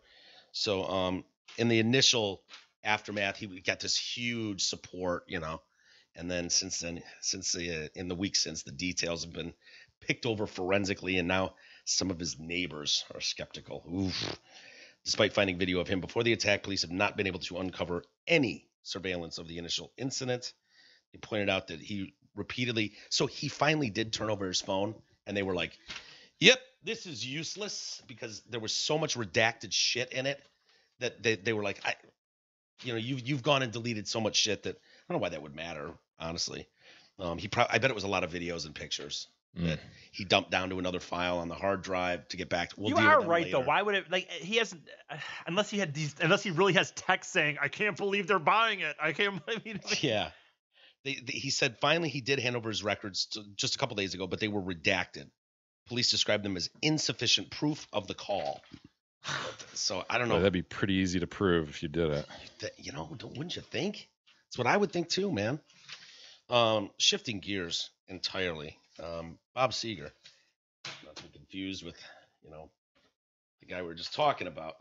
[SPEAKER 4] So in the initial aftermath, he got this huge support, and then in the week since, the details have been picked over forensically, and now some of his neighbors are skeptical. Oof. Despite finding video of him before the attack, police have not been able to uncover any surveillance of the initial incident. They pointed out that he finally did turn over his phone, and they were like, yep, this is useless, because there was so much redacted shit in it that they were like, you've gone and deleted so much shit that I don't know why that would matter, honestly. I bet it was a lot of videos and pictures that he dumped down to another file on the hard drive to get back to.
[SPEAKER 5] You are right though. Why would it he hasn't unless he really has text saying, I can't believe they're buying it. I can't believe it.
[SPEAKER 4] Yeah. He said finally he did hand over his records just a couple days ago, but they were redacted. Police described them as insufficient proof of the call. So I don't know.
[SPEAKER 2] That'd be pretty easy to prove if you did it.
[SPEAKER 4] Wouldn't you think? That's what I would think too, man. Shifting gears entirely. Bob Seger, not to be confused with, the guy we were just talking about.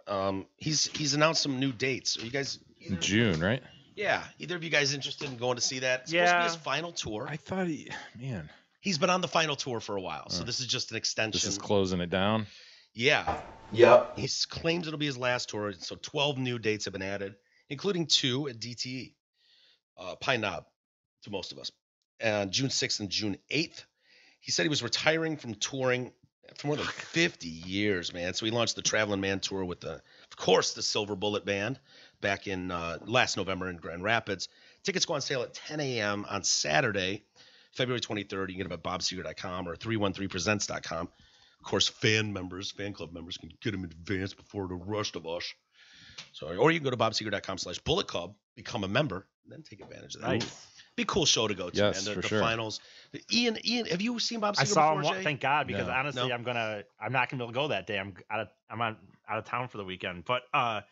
[SPEAKER 4] He's announced some new dates. Are you guys?
[SPEAKER 2] In June, right?
[SPEAKER 4] Yeah. Either of you guys interested in going to see that? It's supposed to be his final tour.
[SPEAKER 2] I thought
[SPEAKER 4] He's been on the final tour for a while, so this is just an extension.
[SPEAKER 2] This is closing it down.
[SPEAKER 4] Yeah.
[SPEAKER 1] Yep.
[SPEAKER 4] He claims it'll be his last tour, so 12 new dates have been added, including 2 at DTE, Pine Knob, to most of us, June 6th and June 8th. He said he was retiring from touring for more than 50 years, man. So he launched the Traveling Man Tour with, of course, the Silver Bullet Band back in last November in Grand Rapids. Tickets go on sale at 10 a.m. on Saturday, February 23rd. You can get them at bobseger.com or 313presents.com. Of course, fan club members can get them in advance before the rest of us. So, or you can go to bobseger.com/bullet club, become a member, and then take advantage of that.
[SPEAKER 5] Nice.
[SPEAKER 4] Be a cool show to go to,
[SPEAKER 2] yes,
[SPEAKER 4] man. The
[SPEAKER 2] sure.
[SPEAKER 4] finals. Ian, have you seen Bob Seger
[SPEAKER 5] I saw
[SPEAKER 4] before,
[SPEAKER 5] him.
[SPEAKER 4] Jay?
[SPEAKER 5] Thank God, because
[SPEAKER 2] No.
[SPEAKER 5] honestly, I'm not gonna be able to go that day. I'm out of town for the weekend. But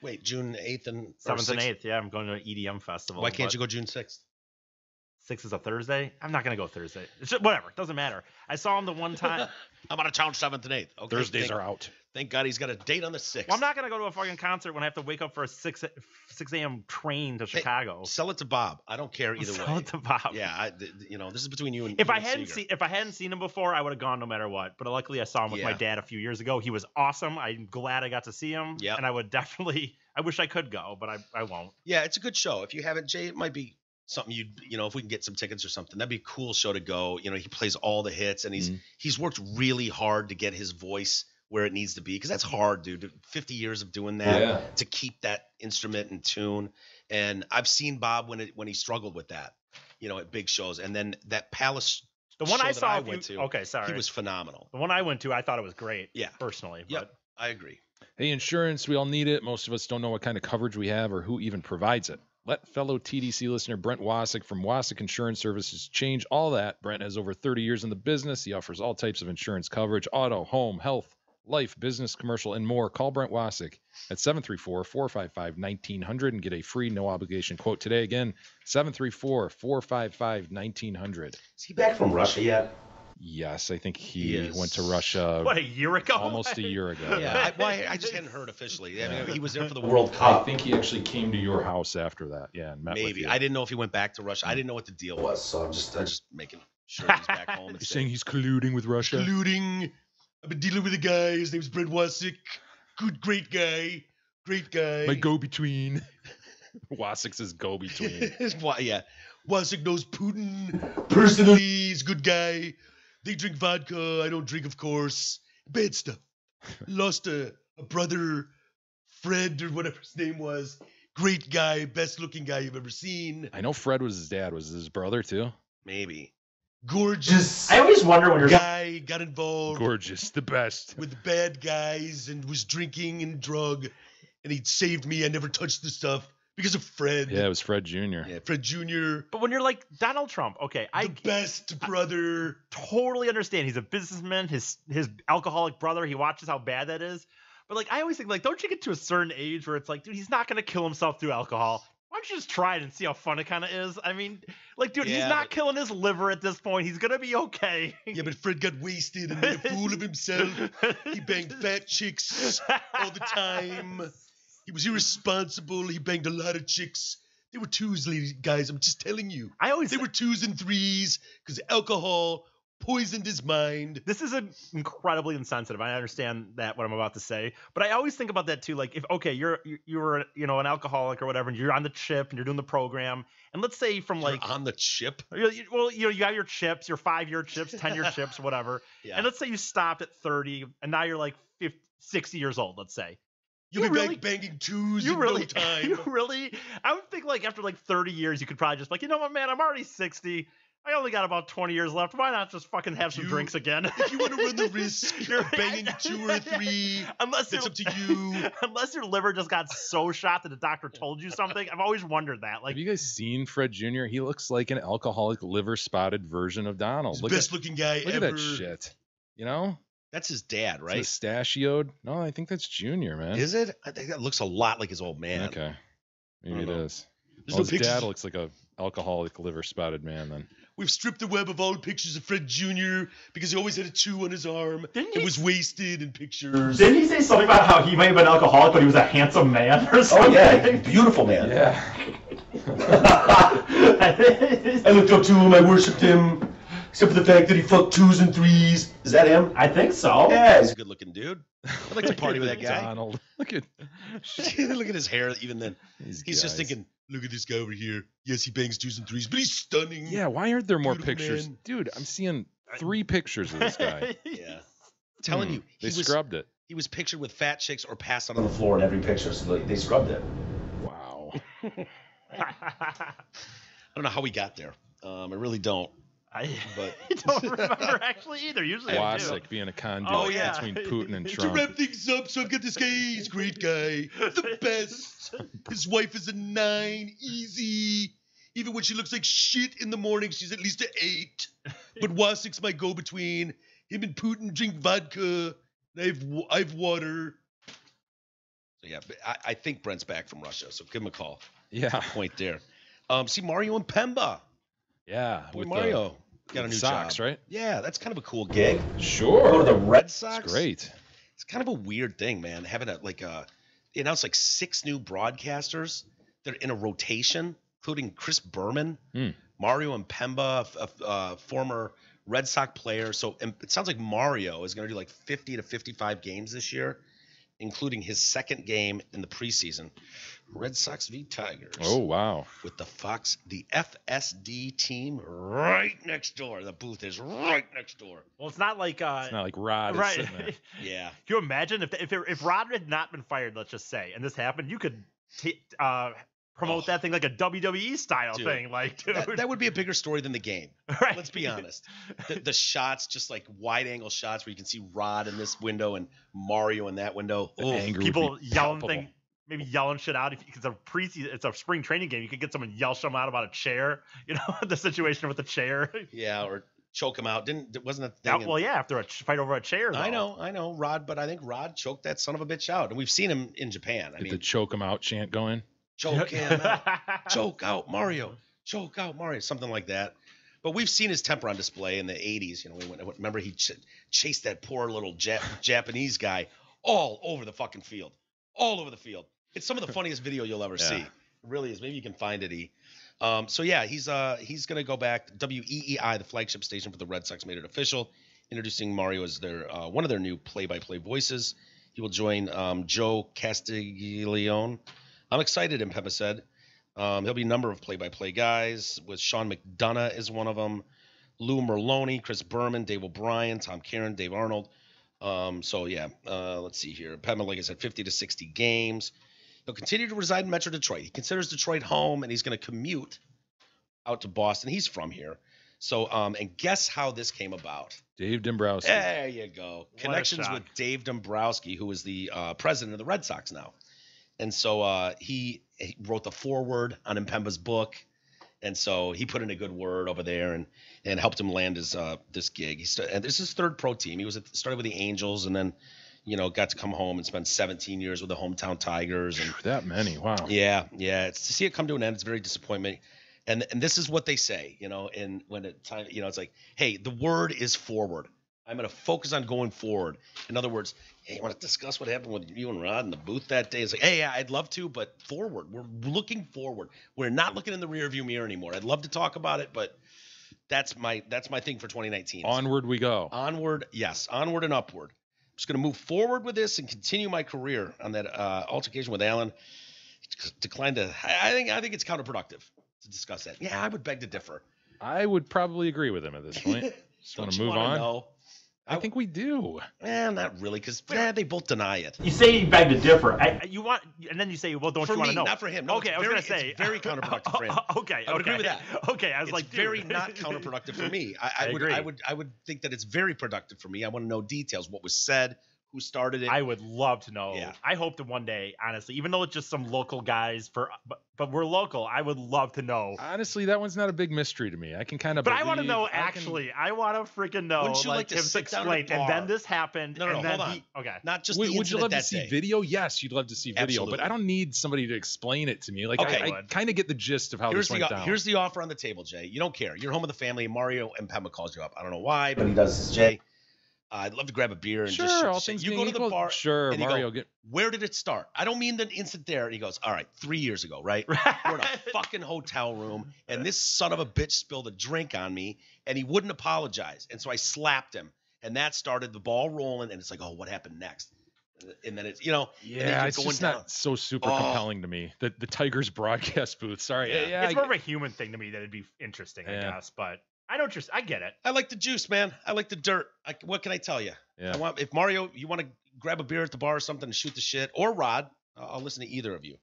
[SPEAKER 4] Wait, June 8th and
[SPEAKER 5] 7th and
[SPEAKER 4] 6th?
[SPEAKER 5] 8th. Yeah, I'm going to an EDM festival.
[SPEAKER 4] Why can't you go June 6th?
[SPEAKER 5] 6th is a Thursday. I'm not gonna go Thursday. It's just, whatever. It doesn't matter. I saw him the one time.
[SPEAKER 4] I'm out of town 7th and 8th. Okay,
[SPEAKER 2] Thursdays are out.
[SPEAKER 4] Thank God he's got a date on the 6th.
[SPEAKER 5] Well, I'm not gonna go to a fucking concert when I have to wake up for a 6 a.m. train to Chicago.
[SPEAKER 4] Sell it to Bob. I don't care either
[SPEAKER 5] Sell
[SPEAKER 4] way.
[SPEAKER 5] it to Bob.
[SPEAKER 4] Yeah, this is between you and
[SPEAKER 5] If
[SPEAKER 4] you
[SPEAKER 5] I
[SPEAKER 4] and
[SPEAKER 5] hadn't
[SPEAKER 4] Seger.
[SPEAKER 5] seen him before, I would have gone no matter what. But luckily, I saw him with my
[SPEAKER 4] Yeah.
[SPEAKER 5] dad a few years ago. He was awesome. I'm glad I got to see him.
[SPEAKER 4] Yep.
[SPEAKER 5] And I would definitely. I wish I could go, but I won't.
[SPEAKER 4] Yeah, it's a good show. If you haven't, Jay, it might be something if we can get some tickets or something, that'd be a cool show to go. He plays all the hits, and he's worked really hard to get his voice where it needs to be, because that's hard, dude. 50 years of doing that to keep that instrument in tune. And I've seen Bob when he struggled with that, at big shows. And then that Palace
[SPEAKER 5] The one
[SPEAKER 4] show
[SPEAKER 5] I
[SPEAKER 4] that
[SPEAKER 5] saw.
[SPEAKER 4] went to,
[SPEAKER 5] okay, sorry.
[SPEAKER 4] he was phenomenal.
[SPEAKER 5] The one I went to, I thought it was great.
[SPEAKER 4] Yeah.
[SPEAKER 5] Personally.
[SPEAKER 4] Yep,
[SPEAKER 5] But
[SPEAKER 4] I agree.
[SPEAKER 2] Hey, insurance, we all need it. Most of us don't know what kind of coverage we have or who even provides it. Let fellow TDC listener Brent Wasik from Wasik Insurance Services change all that. Brent has over 30 years in the business. He offers all types of insurance coverage: auto, home, health, life, business, commercial, and more. Call Brent Wasik at 734-455-1900 and get a free no-obligation quote today. Again, 734-455-1900.
[SPEAKER 1] Is he back from Russia yet?
[SPEAKER 2] Yes, I think
[SPEAKER 4] He
[SPEAKER 2] he
[SPEAKER 4] is.
[SPEAKER 2] went to Russia
[SPEAKER 5] what, a year ago?
[SPEAKER 2] almost a year ago.
[SPEAKER 4] Yeah, I just hadn't heard officially. I mean, he was there for the
[SPEAKER 1] World
[SPEAKER 2] I
[SPEAKER 1] Cup
[SPEAKER 2] think he actually came to your house after that. Yeah, and met with
[SPEAKER 4] Maybe.
[SPEAKER 2] you.
[SPEAKER 4] I didn't know if he went back to Russia. I didn't know what the deal was.
[SPEAKER 1] was, so I'm just
[SPEAKER 4] I'm just making sure he's back home.
[SPEAKER 2] You're saying he's colluding with Russia?
[SPEAKER 4] Colluding. I've been dealing with a guy. His name's Brent Wasick. Great guy. Great guy.
[SPEAKER 2] My go-between. Wasick's his go-between.
[SPEAKER 4] Yeah. Wasick knows Putin personally. He's a good guy. They drink vodka. I don't drink, of course. Bad stuff. Lost a brother, Fred, or whatever his name was. Great guy. Best-looking guy you've ever seen.
[SPEAKER 2] I know Fred was his dad. Was his brother, too?
[SPEAKER 4] Maybe. Gorgeous.
[SPEAKER 3] I always wonder when you're
[SPEAKER 4] guy got involved.
[SPEAKER 2] Gorgeous. The best.
[SPEAKER 4] With the bad guys and was drinking and drug. And he saved me. I never touched the stuff. Because of Fred.
[SPEAKER 2] Yeah, it was Fred Jr.
[SPEAKER 4] Yeah, Fred Jr.
[SPEAKER 5] But when you're like Donald Trump, okay,
[SPEAKER 4] The best brother.
[SPEAKER 5] I totally understand. He's a businessman. His alcoholic brother, he watches how bad that is. But like, I always think, like, don't you get to a certain age where it's like, dude, he's not going to kill himself through alcohol. Why don't you just try it and see how fun it kind of is? I mean, like, dude, he's not killing his liver at this point. He's going to be okay.
[SPEAKER 4] Yeah, but Fred got wasted and made a fool of himself. He banged fat chicks all the time. He was irresponsible. He banged a lot of chicks. They were twos, ladies, guys. I'm just telling you. They were twos and threes because alcohol poisoned his mind.
[SPEAKER 5] This is incredibly insensitive. I understand that what I'm about to say, but I always think about that too. Like, if you're an alcoholic or whatever, and you're on the chip and you're doing the program, and let's say from
[SPEAKER 4] You're on the chip.
[SPEAKER 5] Well, you have your chips, your 5-year chips, 10-year chips, whatever. Yeah. And let's say you stopped at 30, and now you're like 60 years old. Let's say.
[SPEAKER 4] You'll be back banging twos in no time.
[SPEAKER 5] I would think like after like 30 years, you could probably just like, you know what, man, I'm already 60. I only got about 20 years left. Why not just fucking have some drinks again?
[SPEAKER 4] If you want to run the risk of banging a 2 or a 3, that's up to you.
[SPEAKER 5] Unless your liver just got so shot that the doctor told you something. I've always wondered that. Like,
[SPEAKER 2] have you guys seen Fred Jr.? He looks like an alcoholic liver-spotted version of Donald.
[SPEAKER 4] He's the best-looking guy ever.
[SPEAKER 2] Look at that shit. You know?
[SPEAKER 4] That's his dad, right?
[SPEAKER 2] Mustachioed? No, I think that's Junior, man.
[SPEAKER 4] Is it? I think that looks a lot like his old man.
[SPEAKER 2] Okay. Maybe it is.
[SPEAKER 4] There's
[SPEAKER 2] Well, his dad looks like a alcoholic liver-spotted man then.
[SPEAKER 4] We've stripped the web of all pictures of Fred Jr. because he always had a 2 on his arm. It was wasted in pictures.
[SPEAKER 3] Didn't he say something about how he might have been alcoholic, but he was a handsome man or something?
[SPEAKER 1] Oh, yeah. Beautiful man.
[SPEAKER 2] Yeah.
[SPEAKER 1] I looked up to him. I worshipped him. Except for the fact that he fucked 2s and 3s. Is that him?
[SPEAKER 3] I think so.
[SPEAKER 1] Yeah.
[SPEAKER 4] He's a good-looking dude. I'd like to party with that guy.
[SPEAKER 2] Donald. Look at
[SPEAKER 4] his hair even then. He's just thinking, look at this guy over here. Yes, he bangs 2s and 3s, but he's stunning.
[SPEAKER 2] Yeah, why aren't there more
[SPEAKER 4] Beautiful
[SPEAKER 2] pictures?
[SPEAKER 4] man.
[SPEAKER 2] Dude, I'm seeing 3 pictures of this guy.
[SPEAKER 4] Yeah. I'm telling you.
[SPEAKER 2] They scrubbed it.
[SPEAKER 4] He was pictured with fat chicks or passed out
[SPEAKER 1] On the floor in every picture, so they scrubbed it.
[SPEAKER 2] Wow.
[SPEAKER 4] I don't know how we got there. I really don't.
[SPEAKER 5] I
[SPEAKER 4] But
[SPEAKER 5] don't remember actually either. Usually I do.
[SPEAKER 2] Wasik being a conduit
[SPEAKER 5] Oh, yeah.
[SPEAKER 2] between Putin and
[SPEAKER 4] to
[SPEAKER 2] Trump.
[SPEAKER 4] wrap things up, so I've got this guy. He's a great guy. The best. His wife is a 9. Easy. Even when she looks like shit in the morning, she's at least an 8. But Wasik's my go-between. Him and Putin drink vodka. And I've water. So yeah, but I think Brent's back from Russia, so give him a call.
[SPEAKER 2] Yeah.
[SPEAKER 4] Point there. See Mario and Pemba.
[SPEAKER 2] Yeah.
[SPEAKER 4] Boy,
[SPEAKER 2] with
[SPEAKER 4] Mario got a new
[SPEAKER 2] Sox,
[SPEAKER 4] job.
[SPEAKER 2] right?
[SPEAKER 4] Yeah, that's kind of a cool gig.
[SPEAKER 2] Sure.
[SPEAKER 4] Go to the Red Sox.
[SPEAKER 2] It's great.
[SPEAKER 4] It's kind of a weird thing, man. Having they announced like 6 new broadcasters that are in a rotation, including Chris Berman, Mario and Pemba, a former Red Sox player. So it sounds like Mario is going to do like 50 to 55 games this year, including his second game in the preseason. Red Sox v. Tigers.
[SPEAKER 2] Oh, wow.
[SPEAKER 4] With the FSD team right next door. The booth is right next door.
[SPEAKER 5] Well, it's not like
[SPEAKER 2] It's not like Rod is
[SPEAKER 5] right.
[SPEAKER 2] sitting there.
[SPEAKER 4] Yeah.
[SPEAKER 5] Can you imagine if Rod had not been fired, let's just say, and this happened, you could promote that thing like a WWE style
[SPEAKER 4] Dude,
[SPEAKER 5] thing, like dude.
[SPEAKER 4] That would be a bigger story than the game.
[SPEAKER 5] Right.
[SPEAKER 4] Let's be honest. The shots, just like wide angle shots where you can see Rod in this window and Mario in that window.
[SPEAKER 2] The
[SPEAKER 4] Oof.
[SPEAKER 2] anger
[SPEAKER 5] People
[SPEAKER 2] would be
[SPEAKER 5] yelling
[SPEAKER 2] palpable.
[SPEAKER 5] maybe yelling shit out because it's a spring training game. You could get someone yell something out about a chair, you know, the situation with the chair.
[SPEAKER 4] Yeah, or choke him out. Wasn't that thing?
[SPEAKER 5] Well, yeah, after a fight over a chair. Though.
[SPEAKER 4] I know, Rod, but I think Rod choked that son of a bitch out, and we've seen him in Japan.
[SPEAKER 2] Get the choke him out chant going.
[SPEAKER 4] Choke him out, choke out Mario, choke out Mario, something like that. But we've seen his temper on display in the 80s. You know, remember he chased that poor little Japanese guy all over the fucking field. All over the field. It's some of the funniest video you'll ever see. It really is. Maybe you can find it, E. So, yeah, he's going to go back. WEEI, the flagship station for the Red Sox, made it official. introducing Mario as their one of their new play-by-play voices. He will join Joe Castiglione. I'm excited, Impemba said. He'll be a number of play-by-play guys, with Sean McDonough is one of them, Lou Merloni, Chris Berman, Dave O'Brien, Tom Karen, Dave Arnold. Let's see here. Impemba, like I said, 50 to 60 games. He'll continue to reside in Metro Detroit. He considers Detroit home, and he's going to commute out to Boston. He's from here. So, and guess how this came about?
[SPEAKER 2] Dave Dombrowski.
[SPEAKER 4] There you go. Connections with Dave Dombrowski, who is the president of the Red Sox now. And so he wrote the foreword on Impemba's book. And so he put in a good word over there and helped him land his this gig. And this is his third pro team. He started with the Angels and then, got to come home and spend 17 years with the hometown Tigers. And
[SPEAKER 2] that many, wow.
[SPEAKER 4] Yeah. It's to see it come to an end. It's very disappointment. And this is what they say, and when it's like, hey, the word is forward. I'm going to focus on going forward. In other words, hey, you want to discuss what happened with you and Rod in the booth that day? It's like, hey, yeah, I'd love to, but forward. We're looking forward. We're not looking in the rearview mirror anymore. I'd love to talk about it, but that's my thing for 2019.
[SPEAKER 2] Onward we go.
[SPEAKER 4] Onward, yes, onward and upward. I'm just going to move forward with this and continue my career. On that altercation with Alan, declined to. I think it's counterproductive to discuss that. Yeah, I would beg to differ.
[SPEAKER 2] I would probably agree with him at this point. Just want to move on.
[SPEAKER 4] Know?
[SPEAKER 2] I think we do.
[SPEAKER 4] Not really, because they both deny it.
[SPEAKER 3] You say you beg to differ.
[SPEAKER 5] And then you say, well, don't you want to know?
[SPEAKER 4] Not for him. No,
[SPEAKER 5] okay, I was going to say.
[SPEAKER 4] It's very counterproductive for him.
[SPEAKER 5] Okay,
[SPEAKER 4] I would agree with that.
[SPEAKER 5] Okay, I was
[SPEAKER 4] it's very not counterproductive for me. I would think that it's very productive for me. I want to know details, what was said, who started it.
[SPEAKER 5] I would love to know.
[SPEAKER 4] Yeah.
[SPEAKER 5] I hope that one day, honestly, even though it's just some local guys but we're local, I would love to know.
[SPEAKER 2] Honestly, that one's not a big mystery to me. I can kind of.
[SPEAKER 5] But I want to know. I want to freaking know.
[SPEAKER 4] Wouldn't you like to sit down at a bar?
[SPEAKER 5] And then this happened.
[SPEAKER 4] No, hold on.
[SPEAKER 5] Okay.
[SPEAKER 4] Not just
[SPEAKER 2] would
[SPEAKER 4] the
[SPEAKER 2] you
[SPEAKER 4] incident
[SPEAKER 2] love
[SPEAKER 4] that
[SPEAKER 2] to see
[SPEAKER 4] day.
[SPEAKER 2] video? Yes, you'd love to see video,
[SPEAKER 4] Absolutely.
[SPEAKER 2] but I don't need somebody to explain it to me. Like I kind of get the gist of how this went down.
[SPEAKER 4] Here's the offer on the table, Jay. You don't care. You're home with the family, and Mario Impemba calls you up. I don't know why, but he does this, Jay. I'd love to grab a beer and
[SPEAKER 2] sure,
[SPEAKER 4] just
[SPEAKER 2] all things
[SPEAKER 4] you go to the bar.
[SPEAKER 2] Sure,
[SPEAKER 4] and
[SPEAKER 2] Mario.
[SPEAKER 4] Where did it start? I don't mean the instant there. And he goes, all right, 3 years ago, right? We're in a fucking hotel room, and this son of a bitch spilled a drink on me, and he wouldn't apologize. And so I slapped him, and that started the ball rolling, and it's like, oh, what happened next? And then it's,
[SPEAKER 2] yeah, it's just not so super compelling to me. The Tigers broadcast booth. Sorry. Yeah,
[SPEAKER 5] it's more of a human thing to me that it'd be interesting, I guess, but. I get it.
[SPEAKER 4] I like the juice, man. I like the dirt. What can I tell you?
[SPEAKER 2] Yeah.
[SPEAKER 4] If Mario, you want to grab a beer at the bar or something and shoot the shit, or Rod, I'll listen to either of you.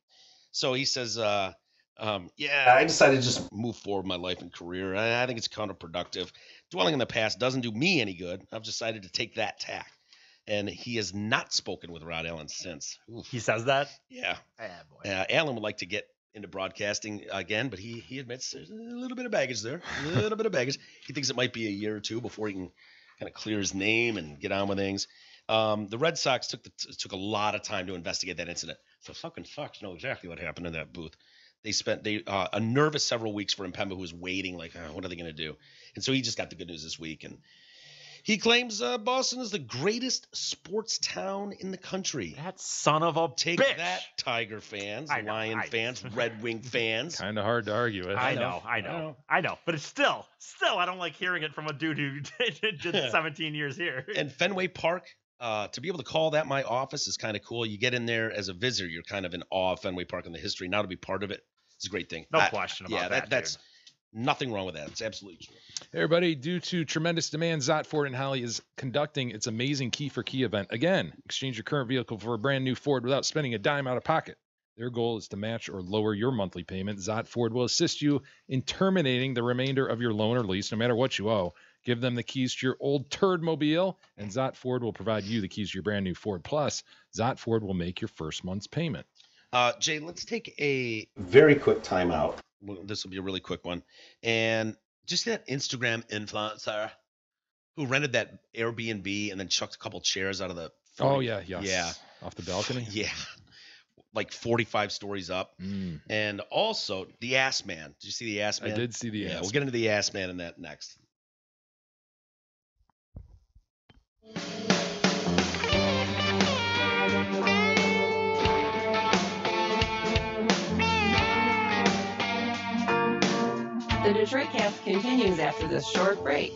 [SPEAKER 4] So he says, I decided to just move forward my life and career. I think it's counterproductive. Dwelling in the past doesn't do me any good. I've decided to take that tack. And he has not spoken with Rod Allen since. Oof.
[SPEAKER 5] He says that?
[SPEAKER 4] Yeah.
[SPEAKER 5] Boy.
[SPEAKER 4] Allen would like to get into broadcasting again, but he admits there's a little bit of baggage there. A little bit of baggage. He thinks it might be a year or two before he can kind of clear his name and get on with things. The Red Sox took a lot of time to investigate that incident. So fucking Sox know exactly what happened in that booth. They spent a nervous several weeks for Impemba, who was waiting, like, what are they going to do? And so he just got the good news this week. And he claims Boston is the greatest sports town in the country.
[SPEAKER 5] That son of a
[SPEAKER 4] Take
[SPEAKER 5] bitch.
[SPEAKER 4] that, Tiger fans, Lion fans, Red Wing fans.
[SPEAKER 2] Kind of hard to argue with.
[SPEAKER 5] I know. But it's still, I don't like hearing it from a dude who did 17 years here.
[SPEAKER 4] And Fenway Park, to be able to call that my office is kind of cool. You get in there as a visitor, you're kind of in awe of Fenway Park and the history. Now to be part of it is a great thing.
[SPEAKER 5] No question about that.
[SPEAKER 4] That's nothing wrong with that. It's absolutely true.
[SPEAKER 2] Hey everybody, due to tremendous demand, Zott Ford and Holly is conducting its amazing Key for Key event. Again, exchange your current vehicle for a brand new Ford without spending a dime out of pocket. Their goal is to match or lower your monthly payment. Zott Ford will assist you in terminating the remainder of your loan or lease, no matter what you owe. Give them the keys to your old turd mobile, and Zott Ford will provide you the keys to your brand new Ford Plus. Zott Ford will make your first month's payment.
[SPEAKER 4] Jay, let's take a very quick timeout. This will be a really quick one. And just that Instagram influencer who rented that Airbnb and then chucked a couple chairs out of the...
[SPEAKER 2] Off the balcony?
[SPEAKER 4] Yeah. Like 45 stories up. And also, the Ass Man. Did you see the Ass Man?
[SPEAKER 2] I did see the Ass Man.
[SPEAKER 4] We'll get into the Ass Man in that next.
[SPEAKER 8] The Detroit Cast continues after this short break.